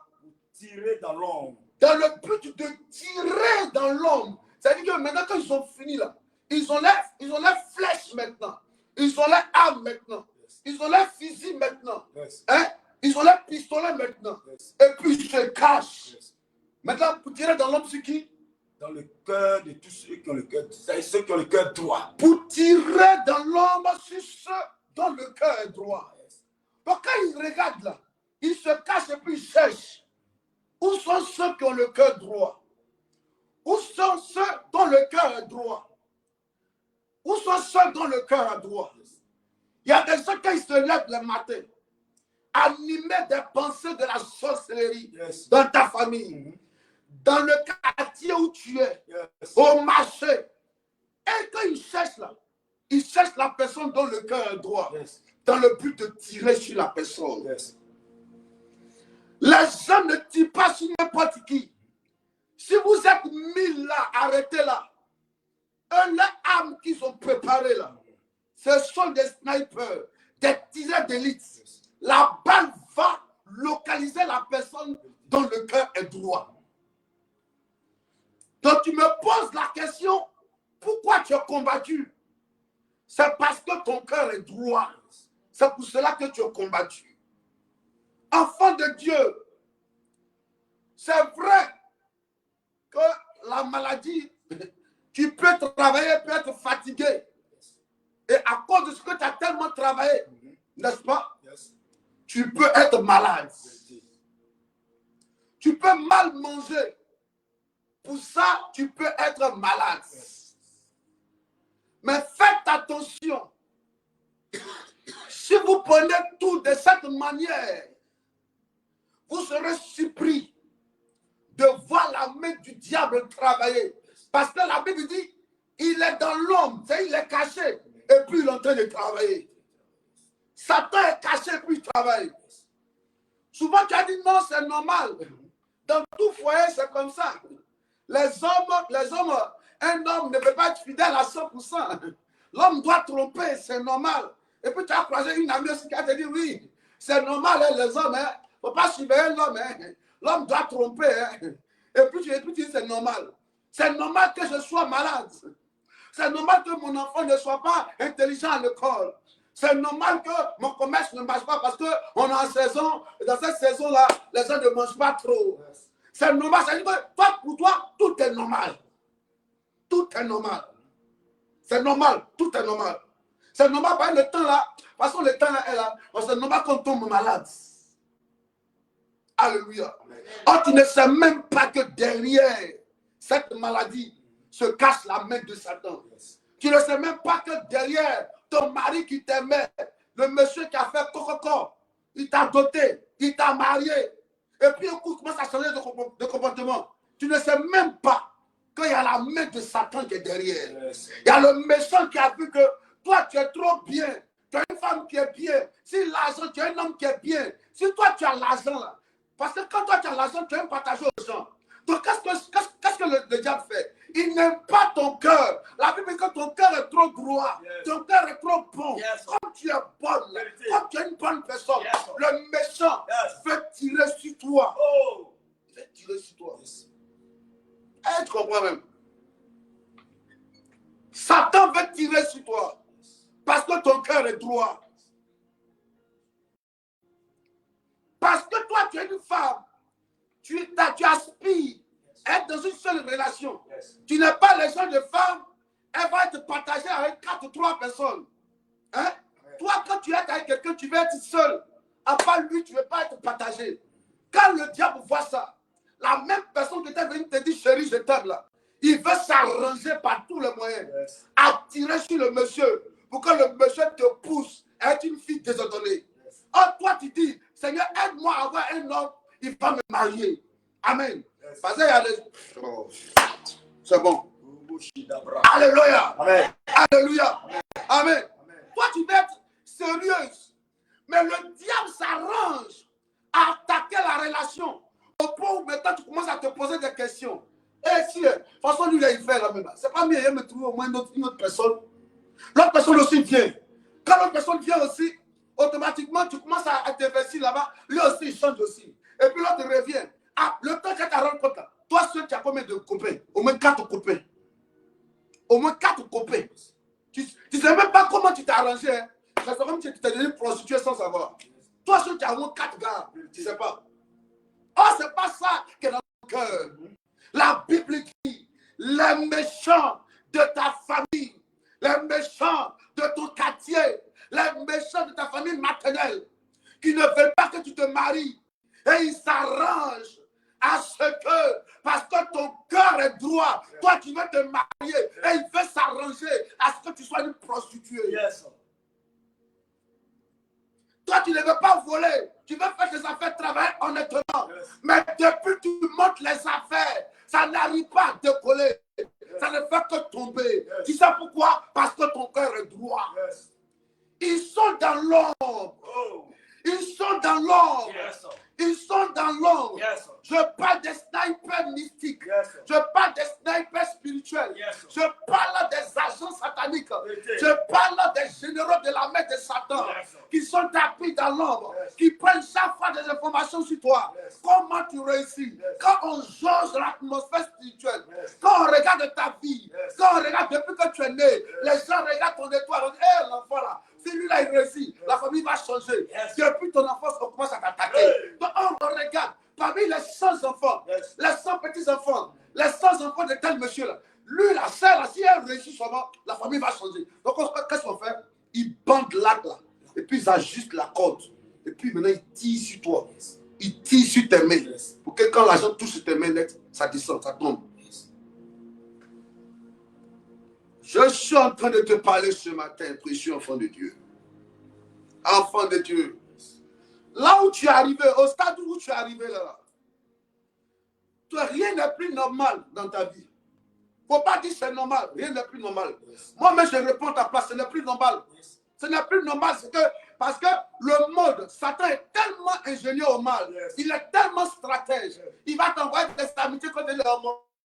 Tirer dans l'ombre. Dans le but de tirer dans l'ombre. C'est-à-dire que maintenant, quand ils ont fini là, ils ont les flèches maintenant. Ils ont les armes maintenant. Yes. Ils ont les fusils maintenant. Yes. Hein? Ils ont les pistolets maintenant. Yes. Et puis ils se cachent. Yes. Maintenant, pour tirer dans l'ombre, c'est qui? Dans le cœur de tous ceux qui ont le cœur, c'est ceux qui ont le cœur droit. Pour tirer dans l'ombre sur ceux dont le cœur est droit. Yes. Donc quand ils regardent là, ils se cachent et puis ils cherchent. Où sont ceux qui ont le cœur droit? Où sont ceux dont le cœur est droit? Où sont ceux dont le cœur est droit? Il y a des gens qui se lèvent le matin, animés des pensées de la sorcellerie. Yes. Dans ta famille, dans le quartier où tu es, Yes. au marché. Et quand ils cherchent là, ils cherchent la personne dont le cœur est droit, Yes. dans le but de tirer sur la personne. Yes. Les gens ne tirent pas sur n'importe qui. Si vous êtes 1000 là, arrêtez là. Les armes qu'ils ont préparées là, ce sont des snipers, des tireurs d'élite. Yes. La balle va localiser la personne dont le cœur est droit. Donc tu me poses la question, pourquoi tu as combattu? C'est parce que ton cœur est droit. C'est pour cela que tu as combattu. Enfant de Dieu, c'est vrai que la maladie, tu peux travailler, peut être fatigué. Et à cause de ce que tu as tellement travaillé, n'est-ce pas? Yes. Tu peux être malade. Tu peux mal manger. Pour ça, tu peux être malade. Mais faites attention. Si vous prenez tout de cette manière, vous serez surpris de voir la main du diable travailler. Parce que la Bible dit, il est dans l'homme, il est caché, et puis il est en train de travailler. Satan est caché, et puis il travaille. Souvent, tu as dit non, c'est normal. Dans tout foyer, c'est comme ça. Les hommes, un homme ne peut pas être fidèle à 100%. L'homme doit tromper, c'est normal. Et puis tu as croisé une amie aussi qui a dit oui, c'est normal, hein, les hommes, il ne faut pas surveiller l'homme. Hein. L'homme doit tromper. Hein. Et puis tu dis c'est normal. C'est normal que je sois malade. C'est normal que mon enfant ne soit pas intelligent à l'école. C'est normal que mon commerce ne marche pas parce qu'on est en saison, dans cette saison-là, les gens ne mangent pas trop. C'est normal, ça veut dire que toi, pour toi, tout est normal. Tout est normal. C'est normal, tout est normal. C'est normal, par le temps là, parce que le temps là est là, c'est normal qu'on tombe malade. Alléluia. Or, tu ne sais même pas que derrière cette maladie se cache la main de Satan. Tu ne sais même pas que derrière ton mari qui t'aimait, le monsieur qui a fait coco, il t'a doté, il t'a marié, et puis un coup, il commence à changer de comportement. Tu ne sais même pas qu'il y a la main de Satan qui est derrière. Il y a le méchant qui a vu que toi, tu es trop bien. Tu as une femme qui est bien. Si l'argent, tu as un homme qui est bien. Si toi, tu as l'argent là. Parce que quand toi, tu as l'argent, tu aimes partager aux gens. Donc, qu'est-ce que le diable fait? Il n'aime pas ton cœur. La Bible dit que ton cœur est trop droit. Yes. Ton cœur est trop bon. Yes. Comme tu es bonne, comme tu es une bonne personne, le méchant veut tirer sur toi. Oh. Il veut tirer sur toi. Yes. Et tu comprends même. Satan veut tirer sur toi. Parce que ton cœur est droit. Parce que toi, tu es une femme. Tu aspires à être dans une seule relation. Yes. Tu n'es pas le genre de femme, elle va être partagée avec 4 ou 3 personnes. Hein? Ouais. Toi, quand tu es avec quelqu'un, tu veux être seul. À part lui, tu ne veux pas être partagé. Quand le diable voit ça, la même personne qui t'est venue te dire, chérie, je t'aime là, il veut s'arranger par tous les moyens, yes, attirer sur le monsieur, pour que le monsieur te pousse à être une fille désordonnée. Yes. Or, toi, tu dis, Seigneur, aide-moi à avoir un homme, il va me marier. Amen. Yes. Parce qu'il y a des... Oh. C'est bon. Alléluia. Amen. Alléluia. Amen. Amen. Amen. Toi, tu veux être sérieuse. Mais le diable s'arrange à attaquer la relation. Au point où maintenant tu commences à te poser des questions. Eh si, de toute façon, lui, là, il fait là même. C'est pas mieux, il me trouver au moins une autre personne. L'autre personne aussi vient. Quand l'autre personne vient aussi, automatiquement, tu commences à t'investir là-bas. Lui aussi, il change aussi. Et puis l'autre revient. Ah, le temps que tu as rendu compte là, toi seul, tu as combien de copains? Au moins 4 copains. Au moins 4 copains. Tu ne sais même pas comment tu t'es arrangé. Hein. C'est comme si tu t'es devenu prostituée sans savoir. Toi seul, tu as au moins 4 gars. Tu ne sais pas. Oh, c'est pas ça qui est dans ton cœur. La Bible dit, les méchants de ta famille, les méchants de ton quartier, les méchants de ta famille maternelle, qui ne veulent pas que tu te maries, et ils s'arrangent à ce que, parce que ton cœur est droit, toi tu veux te marier, et ils veulent s'arranger à ce que tu sois une prostituée. Yes. Toi, tu ne veux pas voler. Tu veux faire tes affaires, travailler honnêtement. Yes. Mais depuis que tu montes les affaires, ça n'arrive pas à décoller. Yes. Ça ne fait que tomber. Yes. Tu sais pourquoi? Parce que ton cœur est droit. Yes. Ils sont dans l'ombre. Oh. Ils sont dans l'ombre. Yes. Ils sont dans l'ombre. Yes. Je parle des snipers mystiques. Yes. Je parle des snipers spirituels. Yes. Je parle des agents sataniques. Yes. Je parle des généraux de la main de Satan. Yes. Qui sont tapis dans l'ombre. Yes. Qui prennent chaque fois des informations sur toi. Yes. Comment tu réussis. Yes. Quand on jauge l'atmosphère spirituelle. Yes. Quand on regarde ta vie. Yes. Quand on regarde depuis que tu es né. Yes. Les gens regardent ton étoile. On dit, hé, l'enfant là. Si lui là il réussit, yes. La famille va changer. Yes. Depuis ton enfance, on commence à t'attaquer. Hey. Donc on regarde, parmi les 100 enfants, yes. Les 100 petits-enfants, les 100 enfants de tel monsieur là, lui la sœur là, si elle réussit seulement, la famille va changer. Donc qu'est-ce qu'on fait? Ils bandent l'arc là, et puis ils ajustent la corde. Et puis maintenant ils tirent sur toi. Yes. Ils tirent sur tes mains. Yes. Pour que quand l'argent touche sur tes mains, ça descend, ça tombe. Yes. Je suis en train de te parler ce matin, précieux enfant de Dieu. Enfant de Dieu. Là où tu es arrivé, au stade où tu es arrivé là, toi, rien n'est plus normal dans ta vie. Il ne faut pas dire que c'est normal, rien n'est plus normal. Yes. Moi-même, je réponds à ta place, ce n'est plus normal. Yes. Ce n'est plus normal, parce que le monde, Satan est tellement ingénieux au mal, yes. Il est tellement stratège, yes. Il va t'envoyer des amitiés contre les hommes.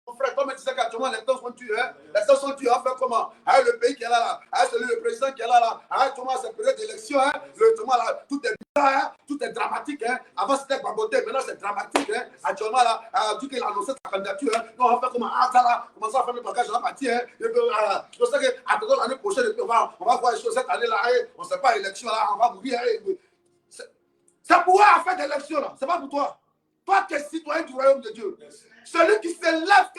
Mon frère, comme tu sais qu'actuellement les temps sont tués, hein? Les temps sont tués, on fait comment? Ah, le pays qui est là, ah, celui le président qui est là, ah, comment c'est période d'élection, hein? Là, tout est bizarre, hein? Tout est dramatique, hein? Avant c'était baboté, maintenant c'est dramatique, hein? Actuellement là, vu qu'il a annoncé sa candidature, hein? Non, on fait comment? Ah, ça là, comment ça, on fait le bagage, on va partir, hein? Je sais que attendons l'année prochaine, on va voir les choses cette année là, hein? On ne sait pas l'élection là, on va mourir, hein? C'est pour eux à faire d'élection là, c'est pas pour toi. Toi, tu es citoyen du royaume de Dieu. Yes. Celui qui se lève,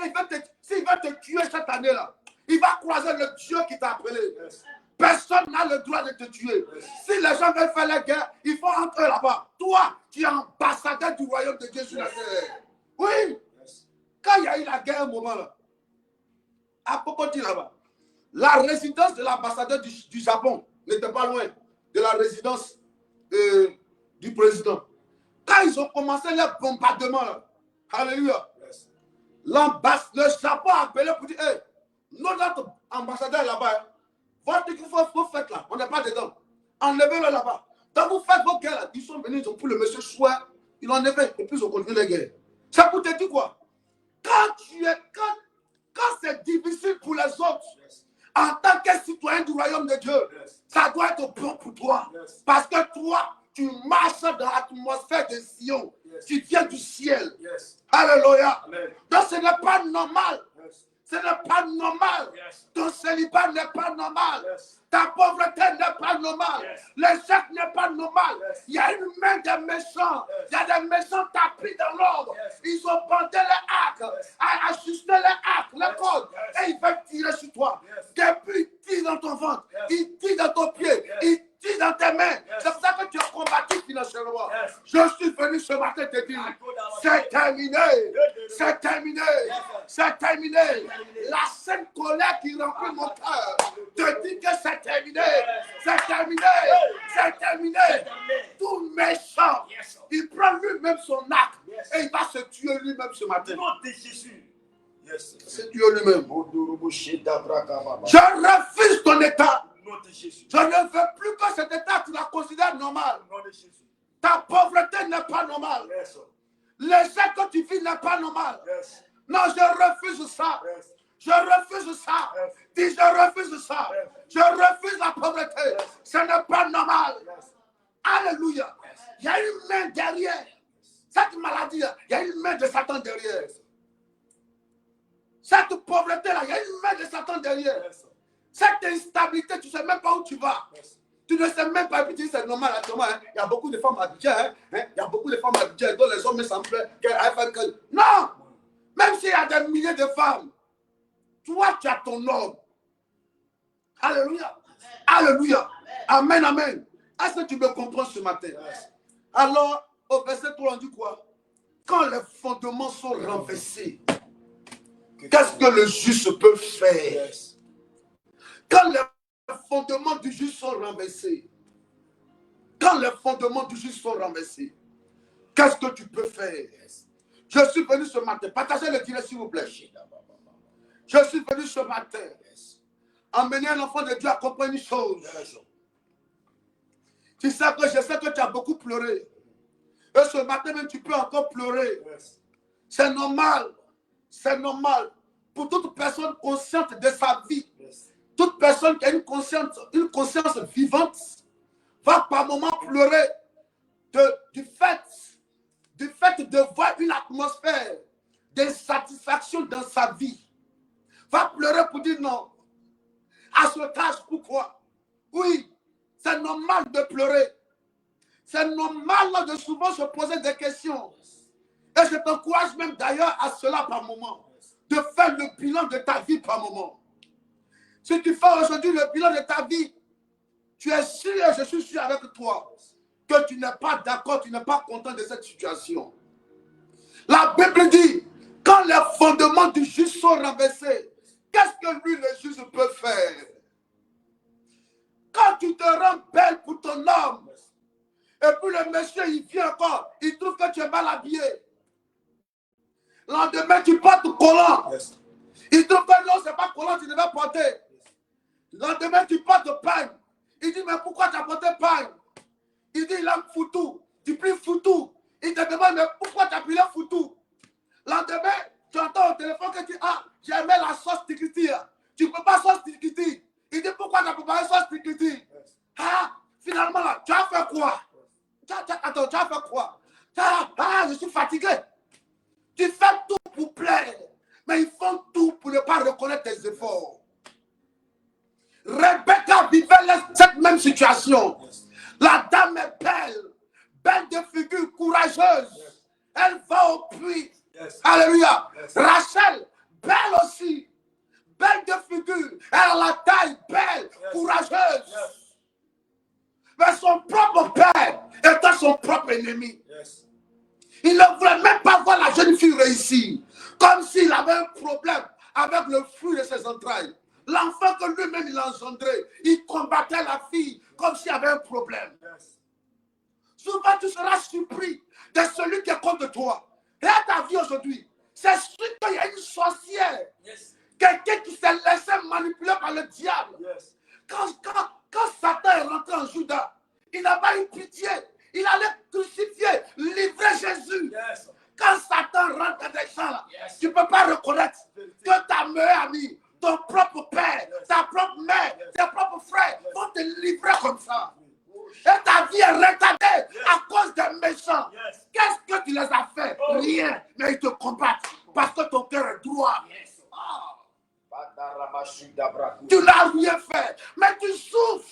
s'il va te tuer cette année-là, il va croiser le Dieu qui t'a appelé. Yes. Personne n'a le droit de te tuer. Yes. Si les gens veulent faire la guerre, il faut entrer là-bas. Toi, tu es ambassadeur du royaume de Dieu sur la terre. Oui. Yes. Quand il y a eu la guerre, un moment là, à Popoti là-bas, la résidence de l'ambassadeur du Japon n'était pas loin de la résidence du président. Quand ils ont commencé les bombardements, là, alléluia, yes. Le Japon a appelé pour dire, hey, notre ambassadeur là-bas, votre qu'il faut faire là, on n'est pas dedans. Enlevez-le là-bas. Quand vous faites vos guerres là, ils sont venus, ils ont pris le monsieur choix, ils l'ont enlevé, et puis ils ont continué les guerres. Ça pour te dire quoi? Quand c'est difficile pour les autres, yes. En tant que citoyen du royaume de Dieu, yes. Ça doit être bon pour toi. Yes. Parce que toi, tu marches dans l'atmosphère de Sion. Yes. Tu viens du ciel. Yes. Alléluia. Amen. Donc ce n'est pas normal. Yes. Ce n'est pas normal. Yes. Ton célibat n'est pas normal. Yes. Ta pauvreté n'est pas normale. Yes. L'échec n'est pas normal. Yes. Il y a une main des méchants. Yes. Il y a des méchants tapis dans l'ombre. Yes. Ils ont bandé les arcs, yes. Ajusté les arcs, les cordes. Yes. Et ils veulent tirer sur toi. Yes. Depuis, ils tirent dans ton ventre. Yes. Ils tirent dans ton pied. Yes. Ils tirent dans tes mains. Yes. C'est pour ça que tu as combattu financièrement. Yes. Je suis venu ce matin te dire, c'est terminé. C'est terminé. Yes. C'est terminé. La sainte colère qui remplit mon cœur te dit que c'est terminé. C'est terminé. C'est terminé. Tout méchant, il prend lui-même son acte et il va se tuer lui-même ce matin. C'est Dieu lui-même. Je refuse ton état. Je ne veux plus que cet état, tu la considères normal. Ta pauvreté n'est pas normale. L'échec que tu vis n'est pas normal. Non, je refuse ça. Je refuse ça. Dis, je refuse ça. Je refuse la pauvreté. Ce n'est pas normal. Alléluia. Il y a une main derrière. Cette maladie, il y a une main de Satan derrière. Cette pauvreté-là, il y a une main de Satan derrière. Cette instabilité, tu ne sais même pas où tu vas. Tu ne sais même pas, puis tu dis c'est normal actuellement. Il y a beaucoup de femmes habituées. Il y a beaucoup de femmes habituées dont les hommes semblent qu'elles. Non! Même s'il y a des milliers de femmes, toi tu as ton homme. Alléluia. Alléluia. Amen, amen. Est-ce que tu me comprends ce matin? Alors, au verset 3, on dit quoi? Quand les fondements sont renversés, qu'est-ce que le juste peut faire? Quand les fondements du juste sont renversés, quand les fondements du juste sont renversés, qu'est-ce que tu peux faire? Je suis venu ce matin, partagez le direct s'il vous plaît. Je suis venu ce matin, emmener un enfant de Dieu à comprendre une chose. Tu sais que je sais que tu as beaucoup pleuré. Et ce matin même tu peux encore pleurer. C'est normal. C'est normal. Pour toute personne consciente de sa vie, toute personne qui a une conscience vivante, va par moments pleurer du fait de voir une atmosphère d'insatisfaction dans sa vie. Va pleurer pour dire non. À ce âge, pourquoi? Oui, c'est normal de pleurer. C'est normal de souvent se poser des questions. Et je t'encourage même d'ailleurs à cela par moment. De faire le bilan de ta vie par moment. Si tu fais aujourd'hui le bilan de ta vie, tu es sûr, et je suis sûr avec toi, que tu n'es pas d'accord, tu n'es pas content de cette situation. La Bible dit, quand les fondements du juste sont renversés, qu'est-ce que lui, le juste, peut faire? Quand tu te rends belle pour ton homme, et puis le monsieur, il vient encore, il trouve que tu es mal habillé. Le lendemain, tu portes collant. Il trouve que non, c'est pas collant, tu devais porter. Le lendemain, tu portes pagne. Il dit, mais pourquoi tu as porté pagne? Il dit, il aime foutou. Tu pries foutou. Il te demande, mais pourquoi tu as pris le foutou? Le lendemain, tu entends au téléphone que tu dis, ah, j'ai aimé la sauce tikiti. Tu ne peux pas sauce tikiti. Il dit, pourquoi tu as préparé sauce tikiti? Ah, finalement, là, tu as fait quoi? Attends, tu as fait quoi? Ah, je suis fatigué. Tu fais tout pour plaire, mais ils font tout pour ne pas reconnaître tes efforts. Rebecca vivait cette même situation. La dame est belle de figure, courageuse. Elle va au puits. Alléluia. Rachel, belle aussi. Belle de figure. Elle a la taille belle, courageuse. Mais son propre père était son propre ennemi. Il ne voulait même pas voir la jeune fille réussir. Comme s'il avait un problème avec le fruit de ses entrailles. L'enfant que lui-même il a engendré, il combattait la fille comme s'il y avait un problème. Souvent tu seras surpris de celui qui est contre toi. Et à ta vie aujourd'hui, c'est sûr qu'il y a une sorcière. Quelqu'un qui s'est laissé manipuler par le diable. Quand Satan est rentré en Juda, il n'a pas eu pitié. Il allait crucifier, livrer Jésus. Quand Satan rentre dans des gens là, tu ne peux pas reconnaître que ta meilleure amie, ton propre père, ta propre mère, tes propres frères vont te livrer comme ça. Et ta vie est retardée à cause des méchants. Qu'est-ce que tu les as fait? Rien. Mais ils te combattent parce que ton cœur est droit. Tu n'as rien fait, mais tu souffres.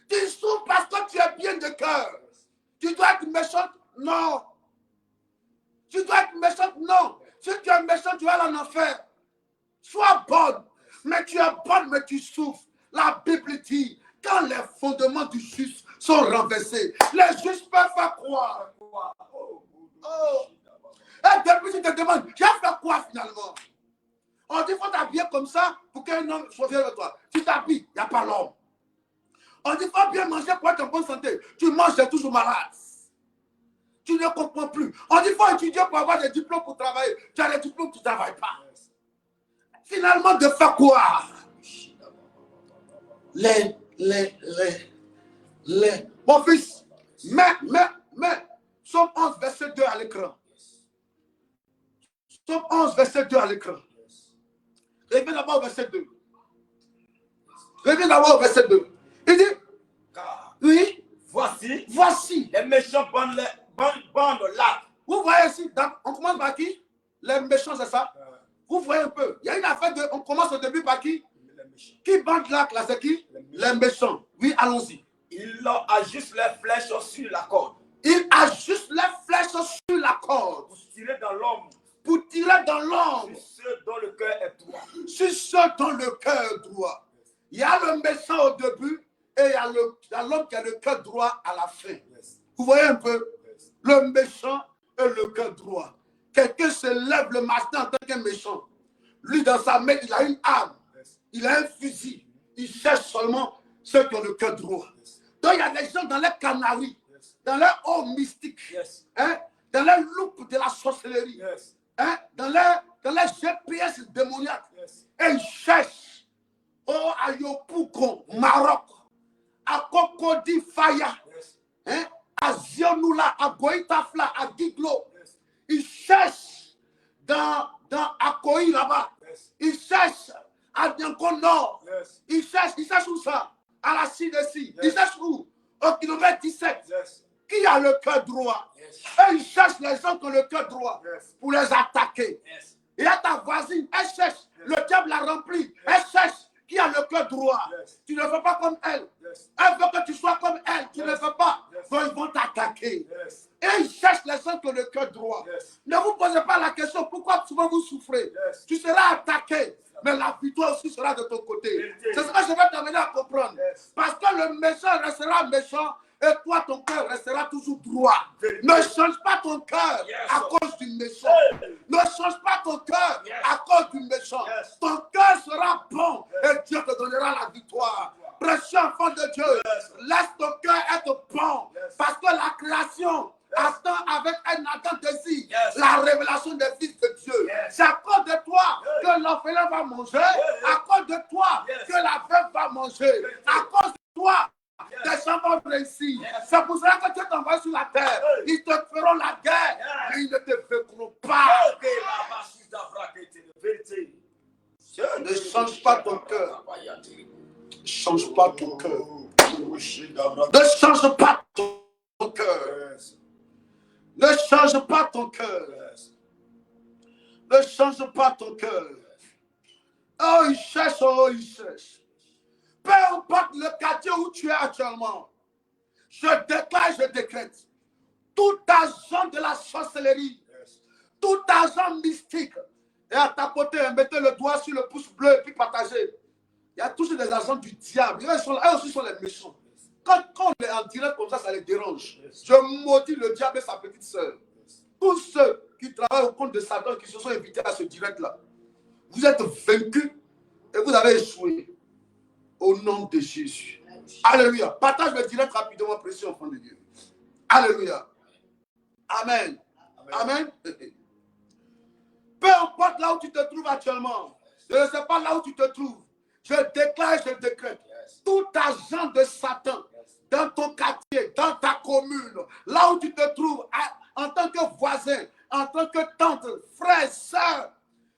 Tu souffres parce que tu es bien de cœur. Tu dois être méchante? Non. Tu dois être méchante? Non. Si tu es méchant, tu vas aller en enfer. Sois bonne, mais tu es bonne, mais tu souffres. La Bible dit, quand les fondements du juste sont renversés, les justes peuvent faire quoi? Et depuis, tu te demandes, j'ai fait quoi finalement? On dit qu'il faut t'habiller comme ça pour qu'un homme soit fier de toi. Tu t'habilles, il n'y a pas l'homme. On dit qu'il faut bien manger pour être en bonne santé. Tu manges, tu es toujours malade. Tu ne comprends plus. On dit qu'il faut étudier pour avoir des diplômes pour travailler. Tu as des diplômes, tu ne travailles pas. Finalement, de faire quoi? Mon fils, mais, Somme 11, verset 2 à l'écran. Psaume 11, verset 2 à l'écran. Reviens d'abord au verset 2. Reviens d'abord au verset 2. Il dit, Car oui, voici, les méchants bandent là. Vous voyez ici, on commence par qui? Les méchants, c'est ça? Vous voyez un peu. Il y a une affaire on commence au début par qui? Qui bande l'arc là, c'est qui? Les méchants. Oui, allons-y. Ils ajustent les flèches sur la corde. Ils ajustent les flèches sur la corde. Pour tirer dans l'ombre. Pour tirer dans l'ombre. Sur ceux dont le cœur est droit. Sur ceux dont le cœur est droit. Il y a le méchant au début et il y a l'homme qui a le cœur droit à la fin. Vous voyez un peu? Le méchant et le cœur droit. Quelqu'un se lève le matin en tant qu'un méchant. Lui, dans sa main, il a une arme. Il a un fusil. Il cherche seulement ceux qui ont le cœur droit. Donc, il y a des gens dans les canaries, dans les hauts mystiques, hein, dans les loupes de la sorcellerie, hein, dans les GPS démoniaques. Et ils cherchent à Yopougon, Maroc, à Cocody Faya, hein, à Zionoula, à Goïtafla, à Giglo. Ils cherchent dans Akoï là-bas. Ils cherchent à Diancon Nord. Ils cherchent où ça? À la Sidessi. Ils cherchent où? Au kilomètre 17. Qui a le cœur droit? Et ils cherchent les gens qui ont le cœur droit pour les attaquer. Et à ta voisine, elle cherche. Le diable l'a rempli. Elle cherche qui a le cœur droit. Tu ne fais pas comme elle. Elle veut que tu sois comme elle. Tu ne le fais pas. Donc ils vont t'attaquer. Et ils cherchent les gens qui ont le cœur droit. Ne vous posez pas la question pourquoi souvent vous souffrez. Tu seras attaqué. Mais la victoire aussi sera de ton côté. C'est ce que je vais t'amener à comprendre. Parce que le méchant restera méchant et toi, ton cœur restera toujours droit. Ne change pas ton cœur à cause du méchant. Ne change pas ton cœur à cause du méchant. Ton cœur sera bon et Dieu te donnera la victoire. Précieux enfant de Dieu, laisse ton cœur être bon. Parce que la création attend avec un ardent désir la révélation des fils de Dieu. C'est à cause de toi que l'orphelin va manger. À cause de toi que la veuve va manger. À cause de toi des gens vont réussir. C'est pour cela que Dieu t'envoie sur la terre. Ils te feront la guerre, mais ils ne te vaincront pas. Ne change pas ton cœur. Ne change pas ton cœur. Ne change pas ton cœur. Ne change pas ton cœur. Ne change pas ton cœur. Oh, il cherche, oh, il cherche. Peu importe le quartier où tu es actuellement, je déclare, je décrète, tout agent de la sorcellerie, tout agent mystique, et à tapoter, mettez le doigt sur le pouce bleu et puis partagez. Il y a toujours des agents du diable. Eux aussi sont les méchants. Quand on est en direct comme ça les dérange. Je maudis le diable et sa petite sœur. Tous ceux qui travaillent au compte de Satan, qui se sont invités à ce direct-là, vous êtes vaincus et vous avez échoué. Au nom de Jésus. Alléluia. Partage le direct rapidement, précieux enfant de Dieu. Alléluia. Amen. Amen. Peu importe là où tu te trouves actuellement, je ne sais pas là où tu te trouves, je déclare, je décrète, tout agent de Satan dans ton quartier, dans ta commune, là où tu te trouves, en tant que voisin, en tant que tante, frère, soeur,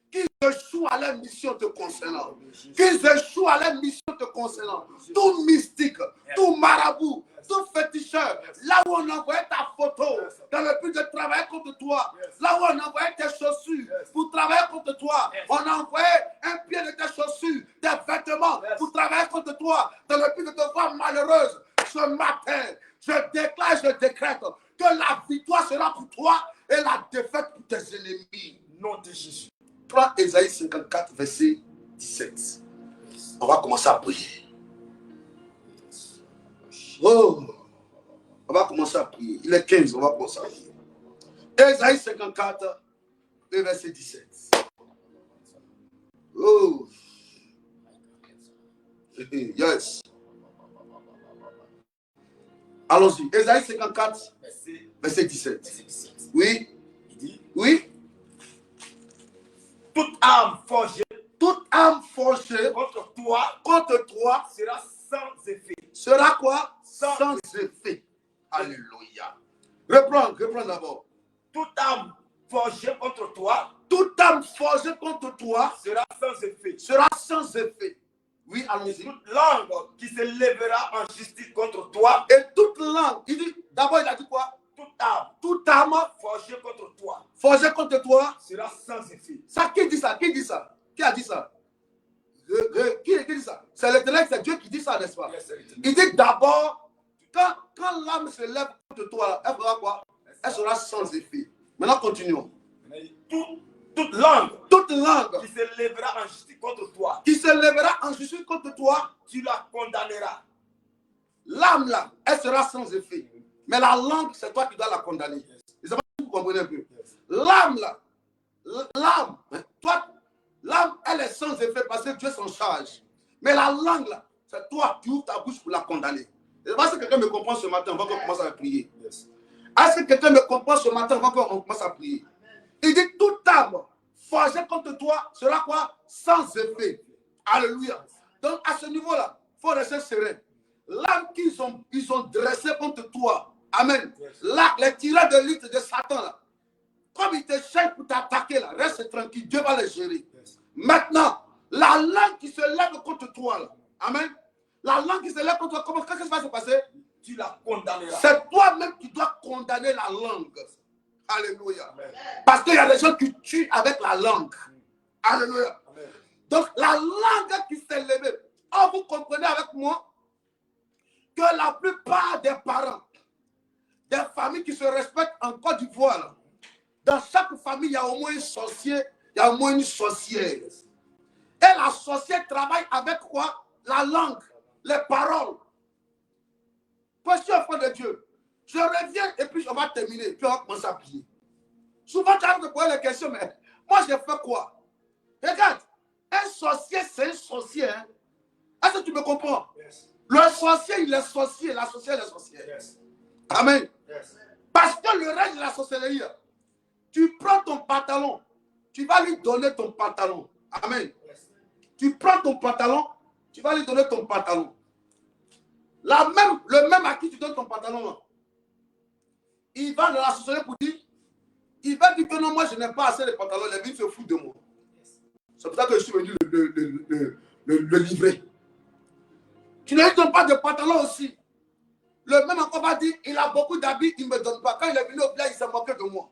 qu'ils échouent à leur mission te concernant. Qu'ils échouent à leur mission te concernant. Tout mystique, tout marabout, tout féticheur, là où on envoyait ta photo dans le but de travailler contre toi, là où on envoyait tes chaussures pour travailler contre toi, on envoyait un pied de tes chaussures, tes vêtements pour travailler contre toi, dans le but de te voir malheureuse. Ce matin, je déclare, je décrète que la victoire sera pour toi et la défaite pour tes ennemis. Nom de Jésus. Prends Ésaïe 54, verset 17. On va commencer à prier. Oh, on va commencer à prier. Il est 15, on va commencer à prier. Ésaïe 54, verset 17. Oh, yes. Allons-y. Ésaïe 54, verset 17. Oui. Oui. Toute arme forgée contre toi sera sans effet. Sera quoi? Sans effet. Alléluia. Reprends d'abord. Toute arme forgée contre toi Toute âme forgée contre toi sera sans effet. sera sans effet. Oui, allons-y. Toute langue qui se lèvera en justice contre toi, Et toute langue, d'abord il a dit quoi? Toute âme forgée contre toi forgée contre toi sera sans effet. Ça, qui dit ça? Qui dit ça? Qui a dit ça? Qui dit ça? C'est l'Éternel, c'est Dieu qui dit ça, n'est-ce pas? Yes, Il dit d'abord, quand l'âme se lève contre toi, elle fera quoi? Elle sera sans effet. Maintenant, continuons. Toute langue Toute langue qui se lèvera en justice contre toi, qui se lèvera en justice contre toi, tu la condamneras. l'âme là, elle sera sans effet. Mais la langue, c'est toi qui dois la condamner. Je ne sais pas si vous comprenez un peu. L'âme là, l'âme, elle est sans effet parce que Dieu s'en charge. Mais la langue là, c'est toi, tu ouvres ta bouche pour la condamner. Je ne sais pas si quelqu'un me comprend ce matin avant qu'on commence à prier. Est-ce que quelqu'un me comprend ce matin avant qu'on commence à prier? Il dit toute âme forgée contre toi sera quoi? Sans effet. Alléluia. Donc à ce niveau-là, il faut rester serein. L'âme qu'ils ont dressée contre toi, amen. Là, les tireurs de lutte de Satan, là, comme ils te cherchent pour t'attaquer, là, reste tranquille, Dieu va les gérer. Maintenant, la langue qui se lève contre toi, là, amen. La langue qui se lève contre toi, qu'est-ce qui va se passer? Tu la condamneras. C'est toi-même qui dois condamner la langue. Alléluia. Amen. Parce qu'il y a des gens qui tuent avec la langue. Alléluia. Amen. Donc, la langue qui s'est levée. Oh, vous comprenez avec moi que la plupart des parents, des familles qui se respectent en Côte d'Ivoire, dans chaque famille, il y a au moins un sorcier, il y a au moins une sorcière. Et la sorcière travaille avec quoi? La langue, les paroles. Question enfant de Dieu. Je reviens et puis on va terminer. Puis on va commencer à prier. Souvent, tu as de poser les questions, mais moi, j'ai fait quoi? Regarde, un sorcier, c'est un sorcier. Hein? Est-ce que tu me comprends? Yes. Le sorcier, il est sorcier. La sorcière, elle est sorcière. Yes. Amen. Yes. Parce que le reste de la sorcellerie, tu prends ton pantalon, tu vas lui donner ton pantalon. Amen. Yes. Tu prends ton pantalon, tu vas lui donner ton pantalon. Le même à qui tu donnes ton pantalon, il va dans la sorcellerie pour dire, il va dire que non, moi je n'ai pas assez de pantalons, les villes se foutent de moi. C'est pour ça que je suis venu le livrer. Tu ne lui donnes pas de pantalon aussi. Le même encore va dire, il a beaucoup d'habits, il ne me donne pas. Quand il est venu au village, il s'est moqué de moi.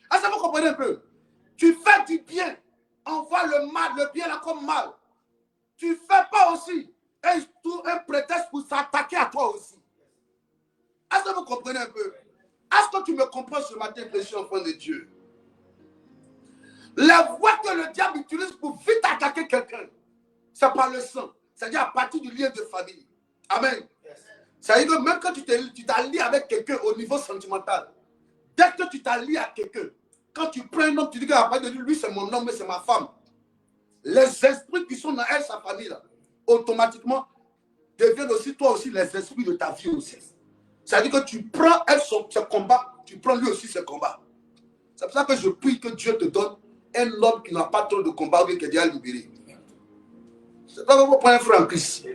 Ah, ça vous comprenez un peu? Tu fais du bien, envoie le mal, le bien là comme mal. Tu ne fais pas aussi un prétexte pour s'attaquer à toi aussi. Est-ce que vous comprenez un peu? Est-ce que tu me comprends ce matin, précieux enfant de Dieu? Les voies que le diable utilise pour vite attaquer quelqu'un, c'est par le sang. C'est-à-dire à partir du lien de famille. Amen. C'est-à-dire que même quand tu t'allies avec quelqu'un au niveau sentimental, dès que tu t'allies à quelqu'un, quand tu prends un homme, tu dis qu'à partir de lui, c'est mon homme, mais c'est ma femme. Les esprits qui sont dans elle, sa famille, là, automatiquement, deviennent aussi, toi aussi, les esprits de ta vie aussi. C'est-à-dire que tu prends elle ce combat, tu prends lui aussi ce combat. C'est pour ça que je prie que Dieu te donne un homme qui n'a pas trop de combat ou qui est déjà libéré. C'est pas que vous prenez un frère en Christ.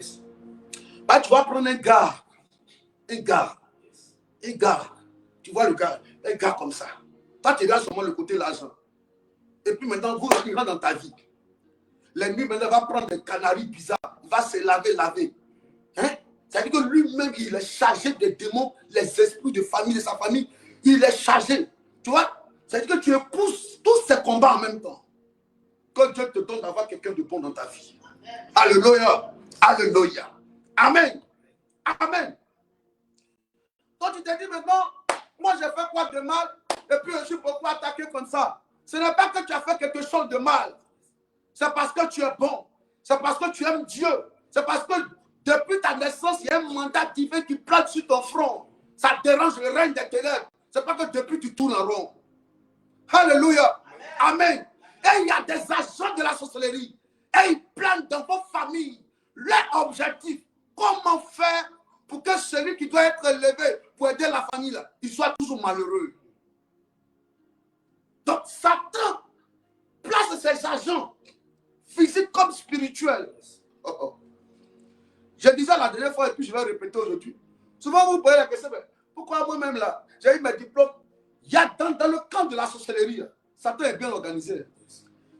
Bah, tu vas prendre un gars. Tu vois le gars, un gars comme ça. Toi, tu regardes seulement le côté de l'argent. Et puis maintenant, vous rentrez dans ta vie. L'ennemi maintenant va prendre des canaris bizarres. Il va se laver. Hein? C'est-à-dire que lui-même, il est chargé des démons, les esprits de famille, de sa famille. Il est chargé. Tu vois? C'est-à-dire que tu épouses tous ces combats en même temps. Que Dieu te donne d'avoir quelqu'un de bon dans ta vie. Alléluia. Alléluia. Amen. Amen. Donc tu te dis maintenant, moi j'ai fait quoi de mal? Et puis je suis beaucoup attaqué comme ça. Ce n'est pas que tu as fait quelque chose de mal. C'est parce que tu es bon. C'est parce que tu aimes Dieu. C'est parce que depuis ta naissance, il y a un mandat divin qui plane sur ton front. Ça dérange le règne des ténèbres. C'est pas que depuis tu tournes en rond. Alléluia. Amen. Et il y a des agents de la sorcellerie. Et ils planent dans vos familles. Leur objectif, comment faire pour que celui qui doit être élevé pour aider la famille, là, il soit toujours malheureux. Donc Satan place ses agents physiques comme spirituels. Je disais la dernière fois et puis je vais répéter aujourd'hui. Souvent vous posez la question, mais pourquoi moi-même là, j'ai eu mes diplômes? Il y a dans le camp de la sorcellerie, Satan est bien organisé.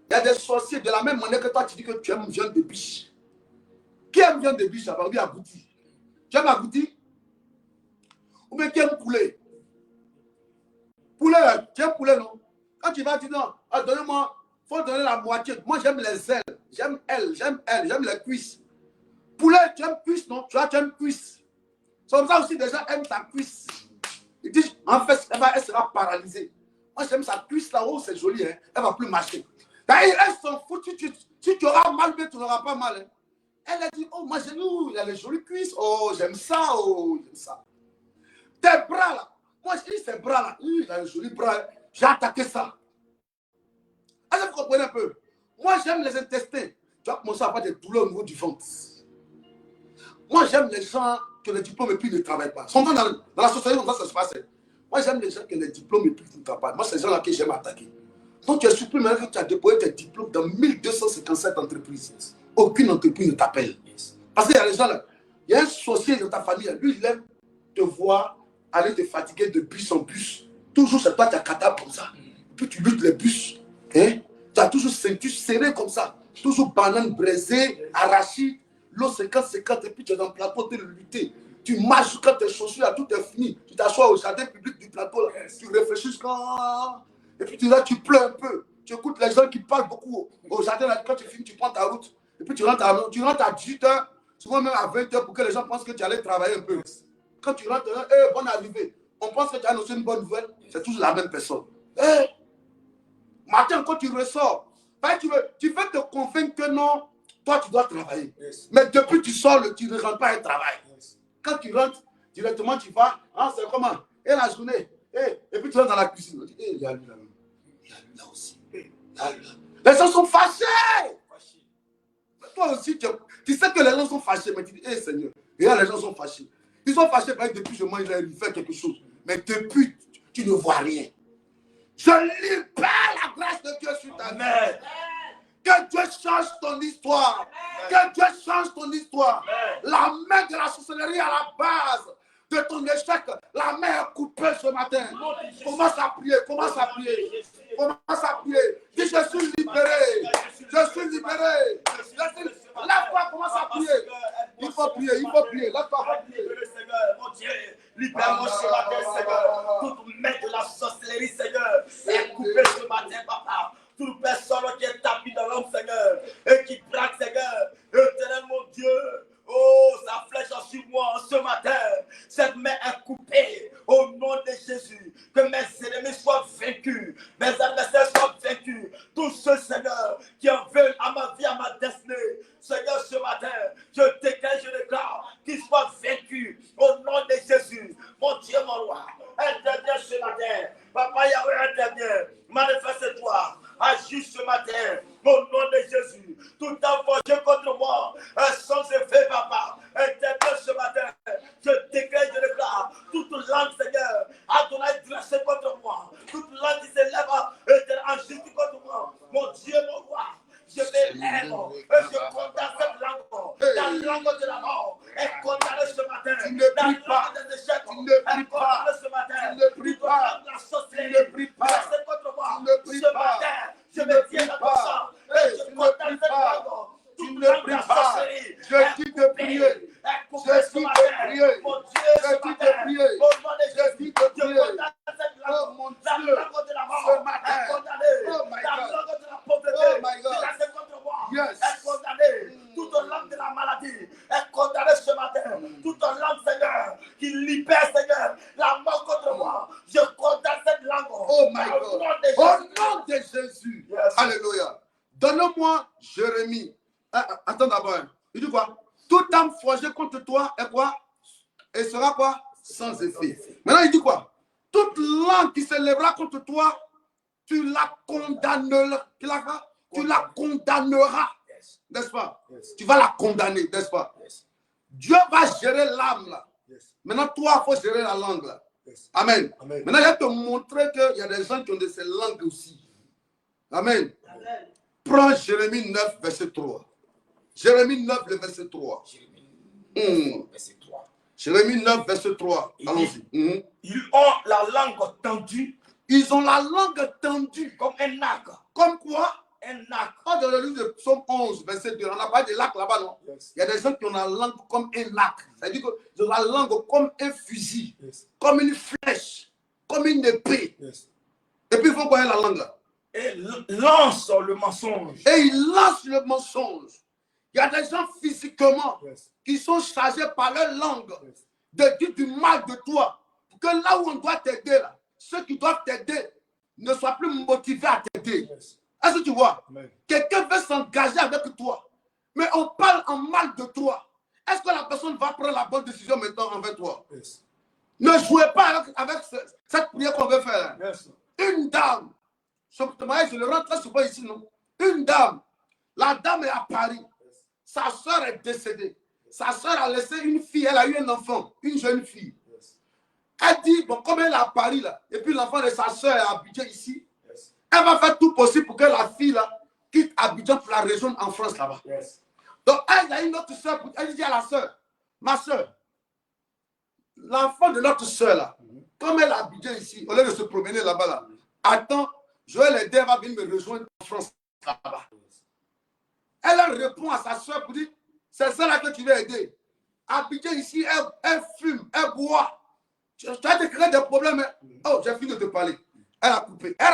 Il y a des sorciers de la même manière que toi, tu dis que tu aimes viande de biche. Qui aime viande de biche? Ça va bien agouti. Tu aimes agouti? Ou bien qui aime poulet? Poulet, tu aimes poulet, non? Quand tu vas dire non, donnez-moi, il faut donner la moitié. Moi, j'aime les ailes. J'aime les cuisses. Poulet, tu aimes cuisse, non? Tu aimes cuisse. C'est comme ça aussi, des gens aiment ta cuisse. Ils disent, en fait, elle sera paralysée. Moi, j'aime sa cuisse là-haut, c'est joli, hein? Elle ne va plus marcher. Elles s'en foutent. Si tu auras mal, mais tu n'auras pas mal. Hein? Elle a dit, oh, moi, il a les jolies cuisses. Oh, j'aime ça. Oh, j'aime ça. Tes bras là. Moi, je dis, ces bras là. Il a les jolis bras. J'ai attaqué ça. Est-ce que vous comprenez un peu? Moi, j'aime les intestins. Tu vas commencer à avoir des douleurs au niveau du ventre. Moi, j'aime les gens que les diplômes et puis ne travaillent pas. Dans la société, comme ça se passe. Moi, j'aime les gens que les diplômes et puis ne travaillent pas. Moi, c'est les gens-là que j'aime attaquer. Donc, tu es surpris maintenant que tu as déposé tes diplômes dans 1257 entreprises. Aucune entreprise ne t'appelle. Parce qu'il y a des gens là. Il y a un sorcier dans ta famille. Lui, il aime te voir aller te fatiguer de bus en bus. Toujours, c'est toi qui as catable comme ça. Puis tu luttes les bus. Hein? Tu as toujours ceinture serrée comme ça. Toujours banane braisée, arachide. L'eau 50-50 et puis tu es dans le plateau de lutter. Tu marches quand tes chaussures, tout est fini. Tu t'assois au jardin public du plateau. Là. Tu réfléchis quand... Et puis là, tu pleures un peu. Tu écoutes les gens qui parlent beaucoup au jardin. Là, quand tu finis, tu prends ta route. Et puis tu rentres à 18h, souvent même à 20h pour que les gens pensent que tu allais travailler un peu. Quand tu rentres, bonne arrivée. On pense que tu as annoncé une bonne nouvelle. C'est toujours la même personne. Matin, quand tu ressors, tu veux te convaincre que non, toi tu dois travailler. Mais depuis tu sors, tu ne rentres pas à travail. Quand tu rentres, directement tu vas, hein, c'est comment? Et la journée, et puis tu rentres dans la cuisine. Il y a lui là. Il y a lui là aussi. Les gens sont fâchés. Mais toi aussi, tu sais que les gens sont fâchés, mais tu dis, Seigneur, et là les gens sont fâchés. Ils sont fâchés parce que depuis je mange, il fait quelque chose. Mais depuis, tu ne vois rien. Je libère la grâce de Dieu sur ta vie. Que Dieu change ton histoire. Que Dieu change ton histoire. La main de la sorcellerie à la base de ton échec, la main est coupée ce matin. Commence à prier, commence à prier. Commence à prier. Dis, je suis libéré. Je suis libéré. Lève-toi, commence à prier. Il faut prier, il faut prier. Lève-toi, prier. Mon Dieu, libère-moi ce matin, Seigneur. Toute main de la sorcellerie, Seigneur, est coupée ce matin, Papa. Toute personne qui est tapie dans l'homme, Seigneur, et qui braque, Seigneur, éternel mon Dieu. Oh, sa flèche sur moi ce matin. Cette main est coupée au nom de Jésus. Que mes ennemis soient vaincus. Mes adversaires soient vaincus. Tous ceux, Seigneur, qui en veulent à ma vie, à ma destinée. Seigneur, ce matin, je déclare, je déclare qu'ils soient vaincus au nom de Jésus. Mon Dieu, mon roi, interviens ce matin. Papa Yahweh, interviens. Manifeste-toi. Agis ce matin. Au nom de Jésus. Tout envoyé contre moi. Sans effet, Papa. Interviens ce matin. Je déclare, je déclare. Toute langue, Seigneur, Adonai dressée contre moi. Toute langue qui s'élève en justice contre moi. Mon Dieu, mon roi. Je m'élève et je condamne cette langue. La langue de la mort est condamnée ce matin. Tu ne pries pas. Tu ne pries pas. Ce matin. Tu ne pries pas. La sorcellerie. Tu ne pries pas. Contre moi. Tu ne pries Ce pas. matin, je Tu ne me tiens pries dans pas. ton sang. Et je Tu ne condamne pries cette pas. langue. Tu ne pries pas. Je dis de prier. Je dis de prier. Mon Dieu, Je ce dis matin, de prier. au nom de Je Jésus, dis de je prier. condamne cette Oh langue. mon La Dieu. langue de la mort Ce matin. est condamnée. Oh my La God. langue de la pauvreté Oh my God. qui est contre moi Yes. est condamnée. Toute langue de la maladie est condamnée ce matin. Toute langue, Seigneur, qui libère, Seigneur, la mort contre moi. Je condamne cette langue. Oh my Au God. nom de Au Jésus. nom de Jésus. Yes. Alléluia. Donne-moi Jérémie. Attends d'abord. Il dit quoi? Toute âme forgée contre toi est quoi? Et sera quoi? Sans effet. Maintenant, il dit quoi? Toute langue qui s'élèvera contre toi, tu la condamneras. Tu la condamneras. N'est-ce pas? Tu vas la condamner, n'est-ce pas? Dieu va gérer l'âme là. Maintenant, toi, il faut gérer la langue là. Amen. Maintenant, il va te montrer qu'il y a des gens qui ont de ces langues aussi. Amen. Prends Jérémie 9, verset 3. Jérémie 9, le verset 3. Verset 3. Jérémie 9, verset 3. Allons-y. Ils ont la langue tendue Ils ont la langue tendue. comme un arc. Comme quoi? Un arc. Pas dans le livre de Psaume 11, verset 2. On n'a pas de lac là-bas, non? Yes. Il y a des gens qui ont la langue comme un arc. C'est-à-dire qu'ils ont la langue comme un fusil, Yes. comme une flèche, comme une épée. Yes. Et puis ils font quoi avec la langue là? Et lance le mensonge. Et ils lancent le mensonge. Il y a des gens physiquement Yes. qui sont chargés par leur langue Yes. de dire du mal de toi. Pour que là où on doit t'aider, là, ceux qui doivent t'aider ne soient plus motivés à t'aider. Yes. Est-ce que tu vois? Amen. Quelqu'un veut s'engager avec toi, mais on parle en mal de toi. Est-ce que la personne va prendre la bonne décision maintenant envers toi? Yes. Ne jouez pas avec cette prière qu'on veut faire. Yes. Une dame, je le rentre très souvent ici, non? Une dame, la dame est à Paris. Sa soeur est décédée. Sa soeur a laissé une fille, elle a eu un enfant, une jeune fille. Yes. Elle dit, bon, comme elle est à Paris, là, et puis l'enfant de sa soeur est à Abidjan ici, Yes. elle va faire tout possible pour que la fille, là, quitte Abidjan pour la région en France, là-bas. Yes. Donc, elle a une autre soeur, elle dit à la soeur, ma soeur, l'enfant de notre soeur, là, comme elle est à Abidjan ici, au lieu de se promener là-bas, là, attends, Joël et Dave va venir me rejoindre en France, là-bas. Elle répond à sa soeur pour dire, c'est ça-là que tu veux aider. Abidjan ici, elle fume, elle boit. Tu as te créé des problèmes. Hein? Oh, j'ai fini de te parler. Elle a coupé. Elle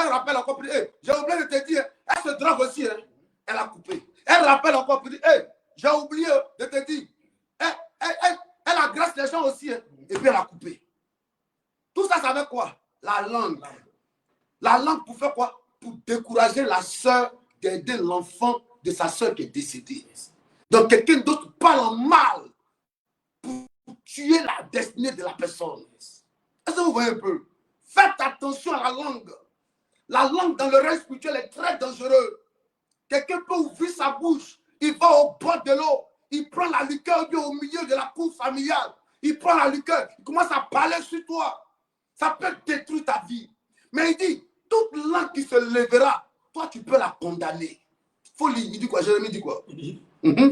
rappelle encore pour dire, hey, j'ai oublié de te dire, elle se drogue aussi. Hein? Elle a coupé. Elle rappelle encore pour dire, hey, j'ai oublié de te dire. Elle agresse les gens aussi. Hein? Et puis elle a coupé. Tout ça, ça veut quoi? La langue. La langue pour faire quoi? Pour décourager la soeur d'aider l'enfant de sa soeur qui est décédée. Donc quelqu'un d'autre parle en mal pour tuer la destinée de la personne. Est-ce que vous voyez un peu? Faites attention à la langue. La langue dans le règne spirituel est très dangereuse. Quelqu'un peut ouvrir sa bouche, il va au bord de l'eau, il prend la liqueur au milieu de la cour familiale, il prend la liqueur, il commence à parler sur toi. Ça peut détruire ta vie. Mais il dit, toute langue qui se lèvera, toi tu peux la condamner. Faut lire. Il dit quoi? Jérémie dit quoi? Il dit,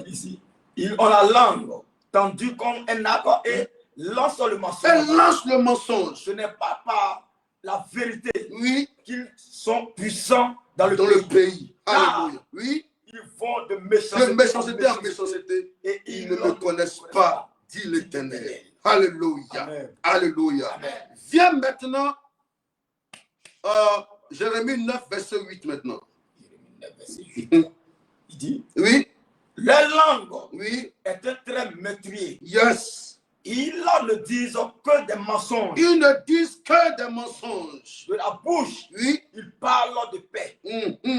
ici, ils ont la langue tendue comme un arc et lance le mensonge. Elle lance le mensonge. Ce n'est pas par la vérité Oui. qu'ils sont puissants dans le pays. Alléluia. Oui. Ils vont de méchanceté en méchanceté. et Ils ne me connaissent pas, dit l'Éternel. Alléluia. Amen. Alléluia. Amen. Viens maintenant, Jérémie 9, verset 8 maintenant. Jérémie 9, verset 8. Il dit, Oui. leur langue Oui. est un très meurtrier. Yes. Ils ne disent que des mensonges. Ils ne disent que des mensonges. De la bouche, Oui. ils parlent de paix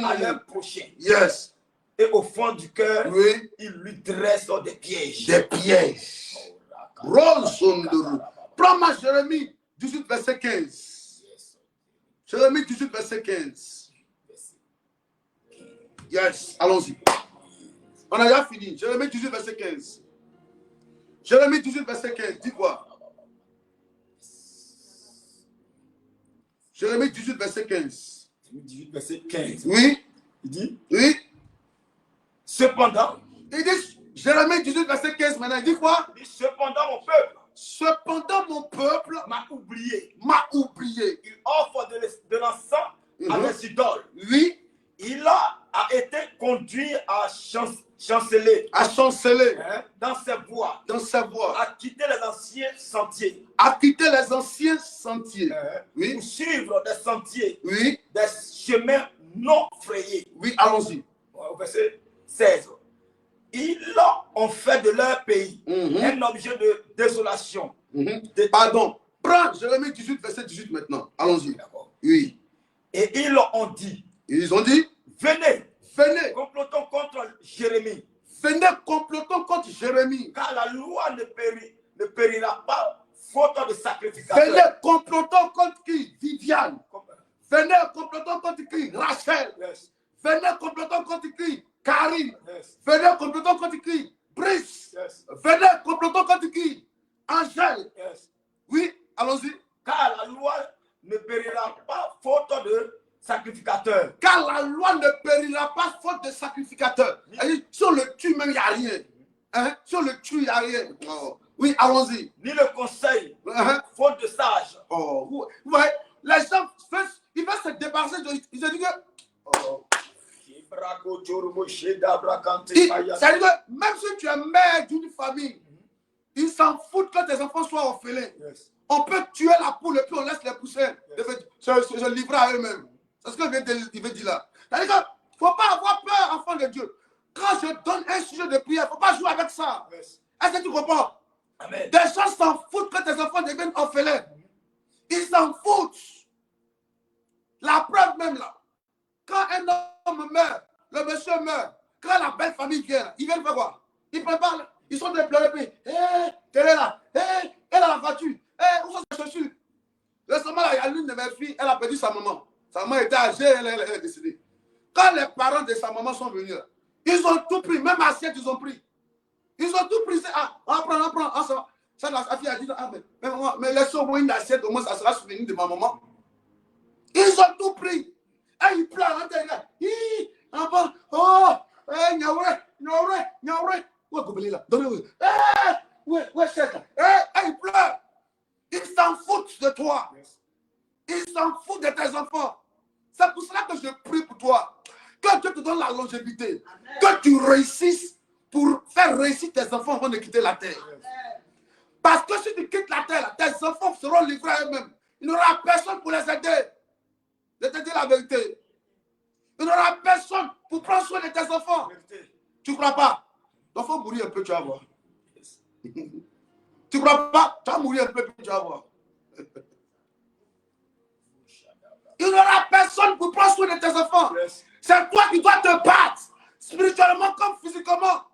à leur prochain. Yes. Et au fond du cœur, Oui. ils lui dressent des pièges. Des pièges. Rosondoro. Prends-moi Jérémie 18, verset 15. Jérémie 18, verset 15. Yes. Allons-y. On a déjà fini. Jérémie 18, verset 15. Jérémie 18, verset 15. Dis quoi? Jérémie 18, verset 15. Jérémie 18, verset 15. Oui. Il dit, Oui. cependant, Il dit, Jérémie 18, verset 15 maintenant. Il dit quoi? il dit, cependant mon peuple Cependant, mon peuple m'a oublié. m'a oublié. Il offre de l'encens à des idoles. Oui. Il a été conduit à chanceler À chanceler dans ses voies, dans sa voie. à quitter les anciens sentiers, À quitter les anciens sentiers. Oui. pour suivre des sentiers, Oui. des chemins non frayés. Oui, allons-y. Au verset 16. Ils ont fait de leur pays un objet de désolation. Pardon. Prends Jérémie 18, verset 18 maintenant. Allons-y. D'accord. Oui. Et ils ont dit, Ils ont dit, venez, venez, complotons contre Jérémie, venez, complotons contre Jérémie. car la loi ne périra pas faute de sacrificateur. Venez, complotons contre qui? Viviane. Venez, complotons contre qui? Rachel. Yes. Venez, complotons contre qui? Karine. Yes. Venez, complotons contre qui? Brice. Yes. Venez, complotons contre qui? Angèle. Yes. Oui, allons-y. Car la loi ne périra pas faute de sacrificateur. Car la loi ne périra pas faute de sacrificateur. C'est-à-dire, si on le tue même, il n'y a rien. Hein? Si on le tue, il n'y a rien. Oh. Oui, allons-y. Ni le conseil, faute de sage. Oh. Vous voyez, les gens ils veulent se débarrasser. Ils se disent que... Oh. C'est-à-dire que même si tu es mère d'une famille, ils s'en foutent que tes enfants soient orphelins. Yes. On peut tuer la poule et puis on laisse les poussins se livrer à eux-mêmes. C'est ce que je veut dire là. C'est-à-dire qu'il ne faut pas avoir peur, enfant de Dieu. Quand je donne un sujet de prière, il ne faut pas jouer avec ça. Yes. Est-ce que tu comprends? Amen. Des gens s'en foutent que tes enfants deviennent orphelins. Ils s'en foutent. La preuve même là. Quand un homme meurt, le monsieur meurt, quand la belle famille vient, ils viennent faire quoi? Ils préparent, ils sont de pleurer, puis, quelle est là? Elle a la voiture, où sont ses chaussures? Récemment, il y a l'une de mes filles, elle a perdu sa maman. Sa maman était âgée, elle est décédée. Quand les parents de sa maman sont venus, ils ont tout pris, même assiette, ils ont pris. Ils ont tout pris, on prend, ça, la fille a dit, mais laissez-moi une assiette, au moins ça sera souvenir de ma maman. Ils ont tout pris. Et ils pleurent, ils pleurent. Ils s'en foutent de toi. Ils s'en foutent de tes enfants. C'est pour cela que je prie pour toi. Que Dieu te donne la longévité. Que tu réussisses pour faire réussir tes enfants avant de quitter la terre. Parce que si tu quittes la terre, tes enfants seront livrés à eux-mêmes. Il n'y aura personne pour les aider. Je te dis la vérité. Il n'y aura personne pour prendre soin de tes enfants. Tu ne crois pas? Donc, il faut mourir un peu, tu vas voir. Tu ne crois pas? Tu vas mourir un peu, tu vas voir. Il n'y aura personne pour prendre soin de tes enfants. C'est toi qui dois te battre, spirituellement comme physiquement,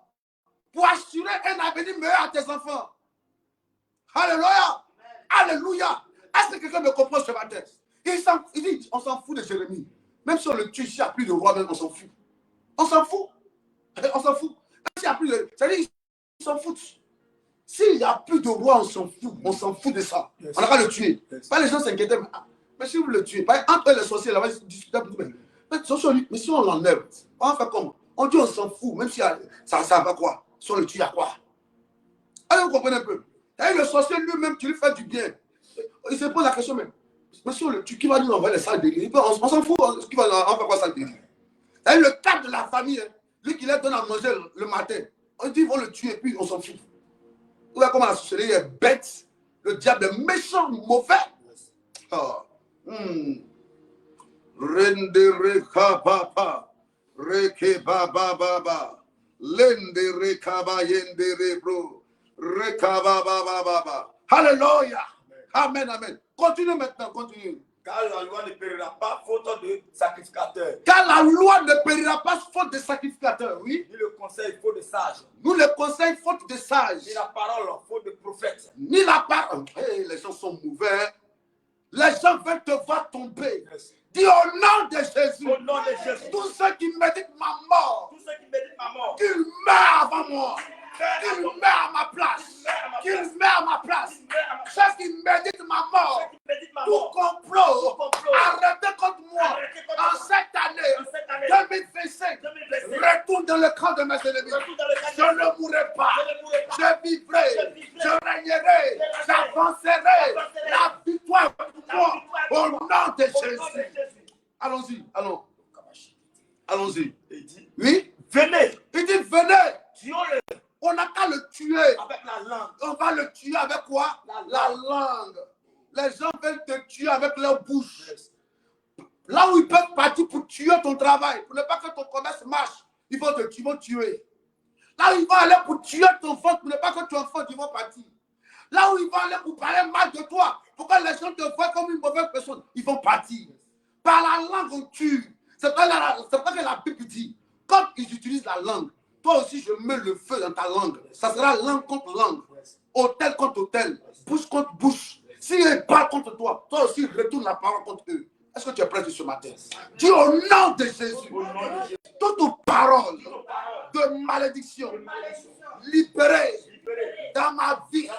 pour assurer un avenir meilleur à tes enfants. Alléluia. Alléluia. Est-ce que quelqu'un me comprend ce matin? Il dit, on s'en fout de Jérémie. Même si on le tue, s'il n'y a plus de roi, même on s'en fout. On s'en fout. On s'en fout. Même s'il n'y a plus de... C'est-à-dire, ils s'en foutent. S'il n'y a plus de roi, on s'en fout. On s'en fout de ça. Yes. On n'a pas le tuer. Yes. Pas les gens s'inquiétaient. Mais si vous le tuez, entre les sorciers, là-bas, ils discutaient. Mais si on l'enlève, on va faire comment? On dit on s'en fout. Même si ça va quoi? Si on le tue, il y a quoi? Allez, vous comprenez un peu. Et le sorcier lui-même, tu lui fais du bien. Il se pose la question même. Mais si on le tue, qui va nous envoyer les salles délire? On s'en fout, qui va en faire quoi, salle délire? Et le cadre de la famille, lui qui leur donne à manger le matin, on dit ils vont le tuer, puis on s'en fout. Vous voyez comment la sorcellerie est bête, le diable est méchant, mauvais. Rendere kababa, reke baba baba, lendere kaba yendere bro, rekaba baba baba. Alléluia. Amen, amen. Continue maintenant, continue. Car la loi ne périra pas faute de sacrificateur. Car la loi ne périra pas faute de sacrificateur, oui. Ni le conseil faute de sage. Nous le conseil faute de sage. Ni la parole faute de prophète. Ni la parole. Hey, les gens sont mauvais. Les gens veulent te voir tomber. Yes. Dis au nom de Jésus. Au nom de Jésus. Tous ceux qui méditent ma mort. Tous ceux qui méditent ma mort. Qu'ils meurent avant moi. Qu'ils meurent à ma place. Qu'ils meurent à ma place. Ceux qui méditent ma mort. Tout complot. Arrêtez contre moi. En cette année 2025. Retourne dans le camp de mes ennemis. Je ne mourrai pas. Je vivrai. Je régnerai. J'avancerai. La victoire pour moi. Au nom de Jésus. Allons-y. Allons. Allons-y. Oui. Venez. Il dit venez. Tuons-le. On n'a qu'à le tuer. Avec la langue. On va le tuer avec quoi? La langue. Les gens veulent te tuer avec leur bouche. Yes. Là où ils peuvent partir pour tuer ton travail, pour ne pas que ton commerce marche, ils vont te tuer. Là où ils vont aller pour tuer ton enfant, pour ne pas que ton enfant, ils vont partir. Là où ils vont aller pour parler mal de toi, pour que les gens te voient comme une mauvaise personne, ils vont partir. Par la langue, on tue. C'est pas que la Bible dit. Quand ils utilisent la langue, toi aussi, je mets le feu dans ta langue. Ça sera langue contre langue. Hôtel contre hôtel. Bouche contre bouche. S'ils parlent contre toi, toi aussi, retourne la parole contre eux. Est-ce que tu es prêt ce matin? Dis au nom de Jésus. Toute parole de malédiction libérée dans ma vie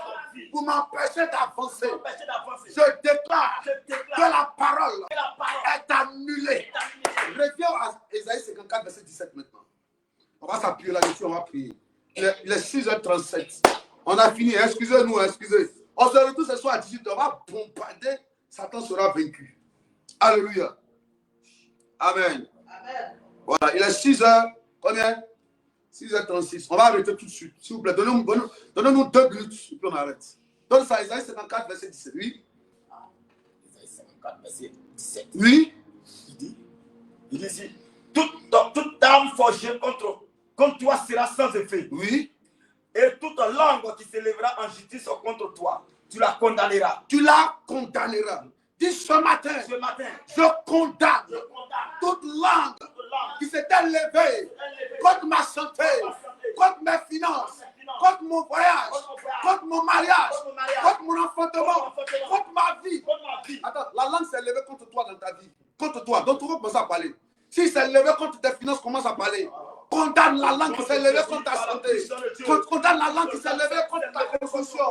pour m'empêcher d'avancer. Je déclare que la parole est annulée. Reviens à Ésaïe 54, verset 17 maintenant. On va s'appuyer là-dessus, on va prier. Il est 6h37. On a fini, excusez-nous, excusez. On se retrouve ce soir à 18h, on va bombarder, Satan sera vaincu. Alléluia. Amen. Voilà, il est 6h. Combien? 6h36. On va arrêter tout de suite. S'il vous plaît, donnez-nous 2 minutes. Et puis on arrête. Donne ça, Isaïe 54, verset 17. Oui. Isaïe 54, verset 17. Oui. Il dit ici, toute arme forgée contre toi sera sans effet. Oui. Et toute langue qui s'élèvera en justice contre toi, tu la condamneras. Tu la condamneras. Dis ce matin, je condamne toute langue qui s'est élevée contre ma santé, contre mes finances, contre mon voyage, contre mon mariage, contre mon enfantement, contre ma vie. Attends, la langue s'est élevée contre toi dans ta vie. Contre toi. Donc tu vas commencer à parler. Si c'est élevé contre tes finances, commence à parler. Condamne la langue qui s'est élevée contre ta santé. Condamne la langue qui s'est élevée contre ta construction.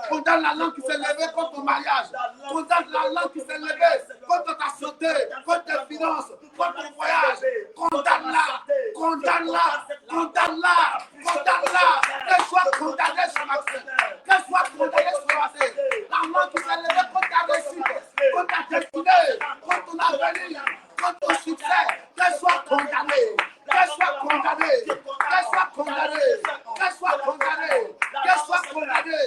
Condamne la langue qui s'est élevée contre ton mariage. Condamne la langue qui s'est élevée contre ta santé, contre tes finances, contre ton voyage. Condamne-la. Condamne-la. Condamne-la. Condamne-la. Qu'elle soit condamnée ce matin. Qu'elle soit condamnée ce matin. La langue qui s'est élevée contre ta réussite, contre ta destinée, contre ton avenir, contre ton succès, qu'elle soit condamnée. Qu'elle soit condamnée, qu'elle soit condamnée, qu'elle soit condamnée, qu'elle soit condamnée.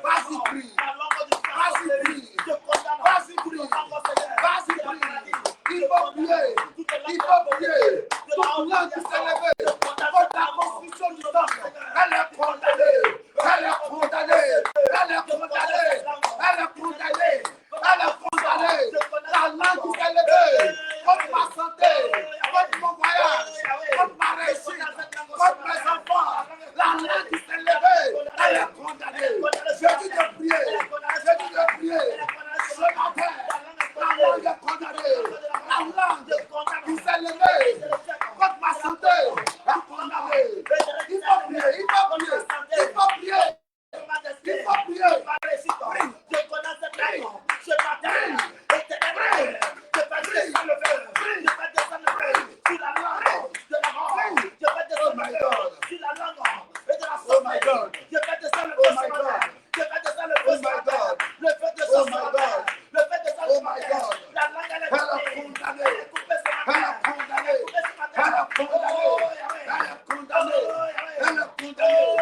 Vas-y, prie. Vas-y, prie. Vas-y, prie. Vas-y, prie. Il faut prier. Il faut prier. Toute langue qui s'est levée contre la construction du temple, elle est condamnée. Elle est condamnée. Elle est condamnée. Elle est condamnée. Elle est condamnée. La langue qui s'est levée contre ma santé, contre mon voyage, contre ma réussite, contre mes enfants, la langue qui s'est levée, elle est condamnée. Je dis de prier. Je dis de prier. Ce matin, la langue est condamnée. La langue qui s'est levée contre ma santé est condamnée. Il faut prier. Il faut prier. Il faut prier. Il faut prier. Je connais cette langue. Ce matin, éternellement, je vais descendre le feu. Je vais descendre le feu sur la langue de la mort. Je vais descendre le feu sur la langue et de la santé. Je vais descendre le feu ce matin. Je vais descendre le feu ce matin. Le feu de ce matin. Le feu de ce matin. La langue elle est condamnée. Elle est coupée ce matin. Elle est condamnée. Elle est condamnée. Elle est condamnée. Elle est condamnée.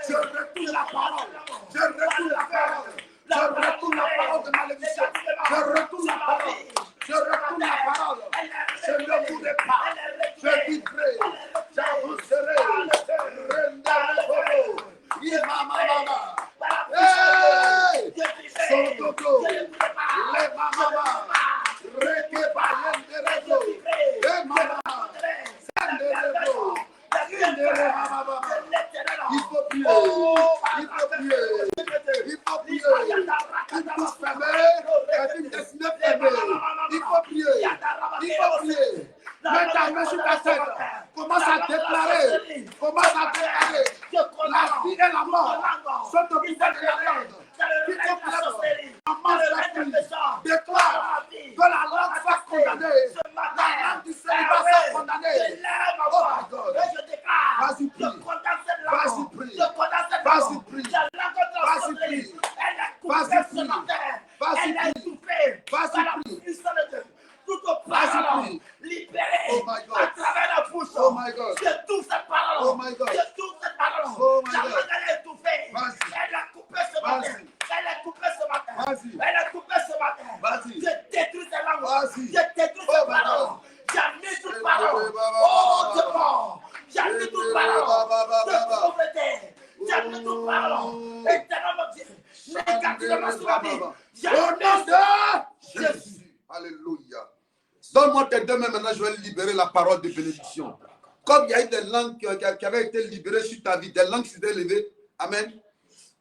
Je retourne la parole. Je retourne la parole. Je retourne la parole de malédiction. Je retourne la parole. Je retourne la parole. Je ne voudrais pas. Je vivrai. J'avancerai. Rendaré. Yemamama. Hey! Son dodo. Le mama. Reke bayende rezo. Le mama. Sende rezo. Sende mama. Il faut prier. Il faut prier. Il faut prier. Une bouche fermée et une destinée fermée. Il faut prier. Il faut prier. Mets ta main sur ta tête. Commence à déclarer. Commence à déclarer. La vie et la mort sont au pouvoir de la langue. Qui déclare que la langue soit condamnée. La langue du célibat soit condamnée. Oh my God. Vas-y, prie. Vas-y, prie. Vas-y, prie. Vas-y, prie. Vas-y, prie. Vas-y, prie. Vas-y, prie. Vas-y, prie. Libéré Oh my God. à travers la bouche. Oh my God. Je touche cette parole. Oh my God. Je touche cette parole. Oh my La God. langue elle est étouffée. Vas-y. Elle est coupée ce matin. Vas-y. Elle est coupée ce matin. Vas-y. Elle est coupée ce matin. Vas-y. Je détruis cette langue. Vas-y. Je détruis Oh cette my parole. God. J'ai mis toute parole. Oh démon. J'ai mis toute parole. De pauvreté. J'ai mis toute parole. Éternellement Dieu. Négativement sur la vie. J'ai Au nom mis de Jésus. Alléluia. Donne-moi tes deux mains maintenant, je vais libérer la parole de bénédiction. Comme il y a eu des langues qui avaient été libérées sur ta vie, des langues qui s'étaient élevées, amen.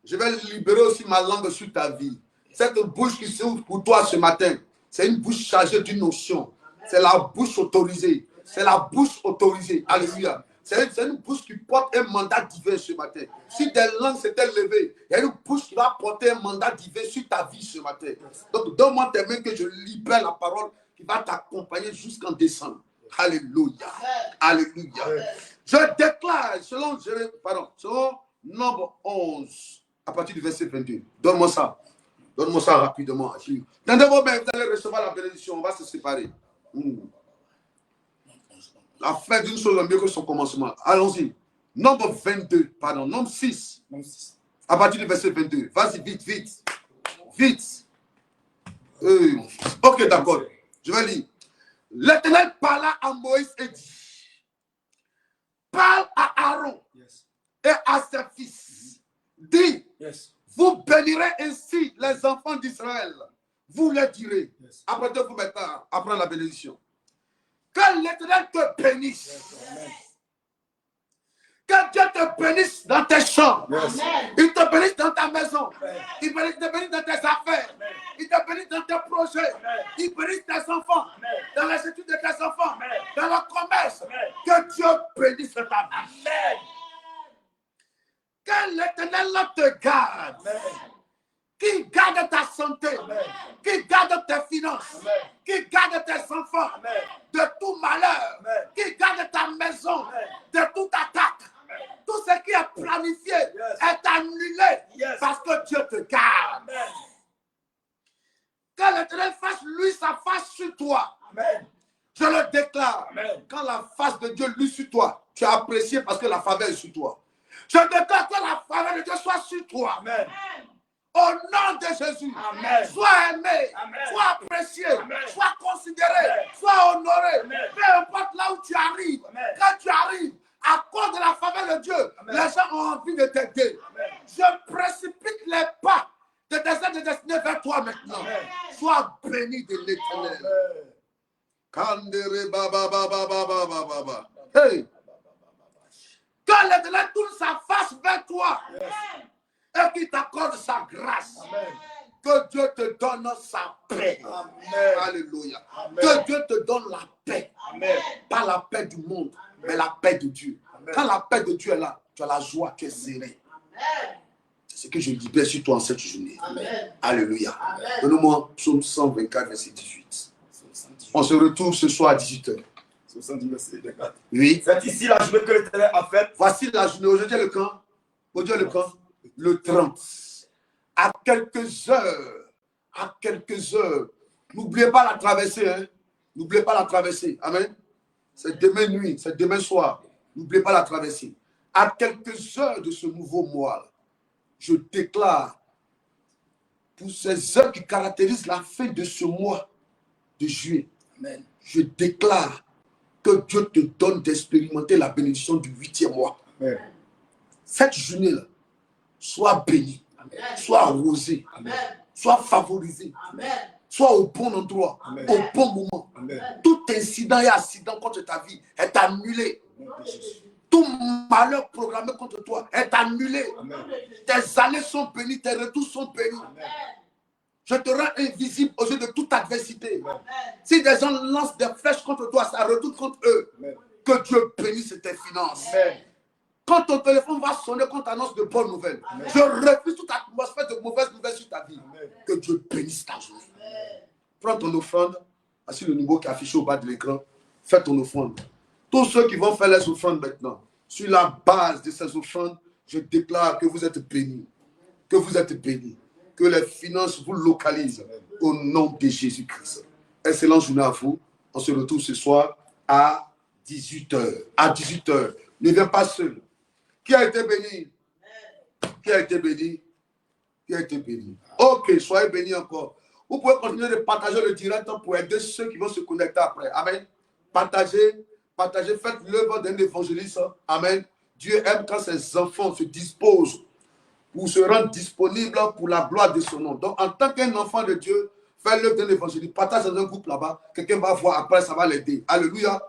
Je vais libérer aussi ma langue sur ta vie. Cette bouche qui s'ouvre pour toi ce matin, c'est une bouche chargée d'une notion. C'est la bouche autorisée. C'est la bouche autorisée. Alléluia. C'est une bouche qui porte un mandat divin ce matin. Si des langues s'étaient levées, il y a une bouche qui va porter un mandat divin sur ta vie ce matin. Donc, donne-moi tes mains que je libère la parole qui va t'accompagner jusqu'en décembre. Alléluia. Alléluia. Je déclare, selon Nombre 11, à partir du verset 22. Donne-moi ça. Donne-moi ça rapidement. Tendez vos mains, vous allez recevoir la bénédiction. On va se séparer. La fin d'une chose est mieux que son commencement. Allons-y. Nombre 22, pardon, nombre 6. À partir du verset 22. Vas-y, vite, vite. Vite. Ok, d'accord. Je vais lire. L'Éternel parla à Moïse et dit, parle à Aaron et à ses fils. Dis, vous bénirez ainsi les enfants d'Israël. Vous les direz. Apprêtez-vous maintenant à prendre la bénédiction. Que l'Éternel te bénisse. Que Dieu te bénisse dans tes champs. Il te bénisse dans ta maison. Il te bénisse dans tes affaires. Il te bénisse dans tes projets. Il bénisse tes enfants. Dans les études de tes enfants. Dans le commerce. Que Dieu bénisse ta vie. Que l'Éternel te garde. Qui garde ta santé, qui garde tes finances, qui garde tes enfants de tout malheur, qui garde ta maison de toute attaque. Tout ce qui est planifié est annulé parce que Dieu te garde. Que l'Éternel fasse lui sa face sur toi. Je le déclare. Quand la face de Dieu lui sur toi, tu as apprécié parce que la faveur est sur toi. Je déclare que la faveur de Dieu soit sur toi. Au nom de Jésus, sois aimé, sois apprécié, sois considéré, sois honoré. Peu importe là où tu arrives, quand tu arrives, à cause de la faveur de Dieu, les gens ont envie de t'aider. Je précipite les pas de tes aides de destinée vers toi maintenant. Sois béni de l'Éternel. Hey. Que l'Éternel tourne sa face vers toi. Et qu'il t'accorde sa grâce. Amen. Que Dieu te donne sa paix. Amen. Alléluia. Amen. Que Dieu te donne la paix. Amen. Pas la paix du monde, mais la paix de Dieu. Amen. Quand la paix de Dieu est là, tu as la joie qui est serrée. C'est ce que je libère sur toi en cette journée. Amen. Alléluia. Donne-moi Psaume 124, verset 18. On se retrouve ce soir à 18h. Oui. C'est ici la journée que l'Éternel a faite. Voici la journée. Aujourd'hui, le camp. Aujourd'hui, le camp. Le 30, à quelques heures, n'oubliez pas la traversée, hein? N'oubliez pas la traversée, amen. C'est demain nuit, c'est demain soir, n'oubliez pas la traversée. À quelques heures de ce nouveau mois, je déclare, pour ces heures qui caractérisent la fin de ce mois de juillet, amen. Je déclare que Dieu te donne d'expérimenter la bénédiction du 8e mois. Amen. Cette journée-là, sois béni, amen. Sois arrosé, amen. Sois favorisé, amen. Sois au bon endroit, amen. Au bon moment. Amen. Tout incident et accident contre ta vie est annulé. Amen. Tout malheur programmé contre toi est annulé. Amen. Tes allées sont bénies, tes retours sont bénis. Amen. Je te rends invisible aux yeux de toute adversité. Amen. Si des gens lancent des flèches contre toi, ça retourne contre eux. Amen. Que Dieu bénisse tes finances. Amen. Quand ton téléphone va sonner, quand tu annonces de bonnes nouvelles, amen. Je refuse toute atmosphère de mauvaises nouvelles sur ta vie. Amen. Que Dieu bénisse ta journée. Amen. Prends ton offrande, sur le numéro qui est affiché au bas de l'écran. Fais ton offrande. Tous ceux qui vont faire les offrandes maintenant, sur la base de ces offrandes, je déclare que vous êtes bénis. Que vous êtes bénis. Que les finances vous localisent. Amen. Au nom de Jésus-Christ. Excellente journée à vous. On se retrouve ce soir à 18h. À 18h. Ne viens pas seul. Qui a été béni? Qui a été béni? Qui a été béni? Ok, soyez bénis encore. Vous pouvez continuer de partager le direct pour aider ceux qui vont se connecter après. Amen. Partagez, faites l'œuvre d'un évangéliste. Amen. Dieu aime quand ses enfants se disposent pour se rendre disponibles pour la gloire de son nom. Donc, en tant qu'un enfant de Dieu, faites l'œuvre d'un évangéliste. Partagez dans un groupe là-bas. Quelqu'un va voir après, ça va l'aider. Alléluia.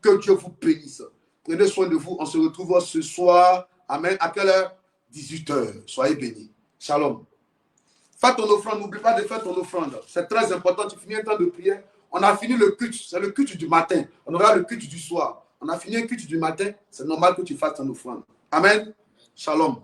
Que Dieu vous bénisse. Prenez soin de vous. On se retrouve ce soir. Amen. À quelle heure? 18h. Soyez bénis. Shalom. Fais ton offrande. N'oublie pas de faire ton offrande. C'est très important. Tu finis un temps de prière. On a fini le culte. C'est le culte du matin. On aura le culte du soir. On a fini un culte du matin. C'est normal que tu fasses ton offrande. Amen. Shalom.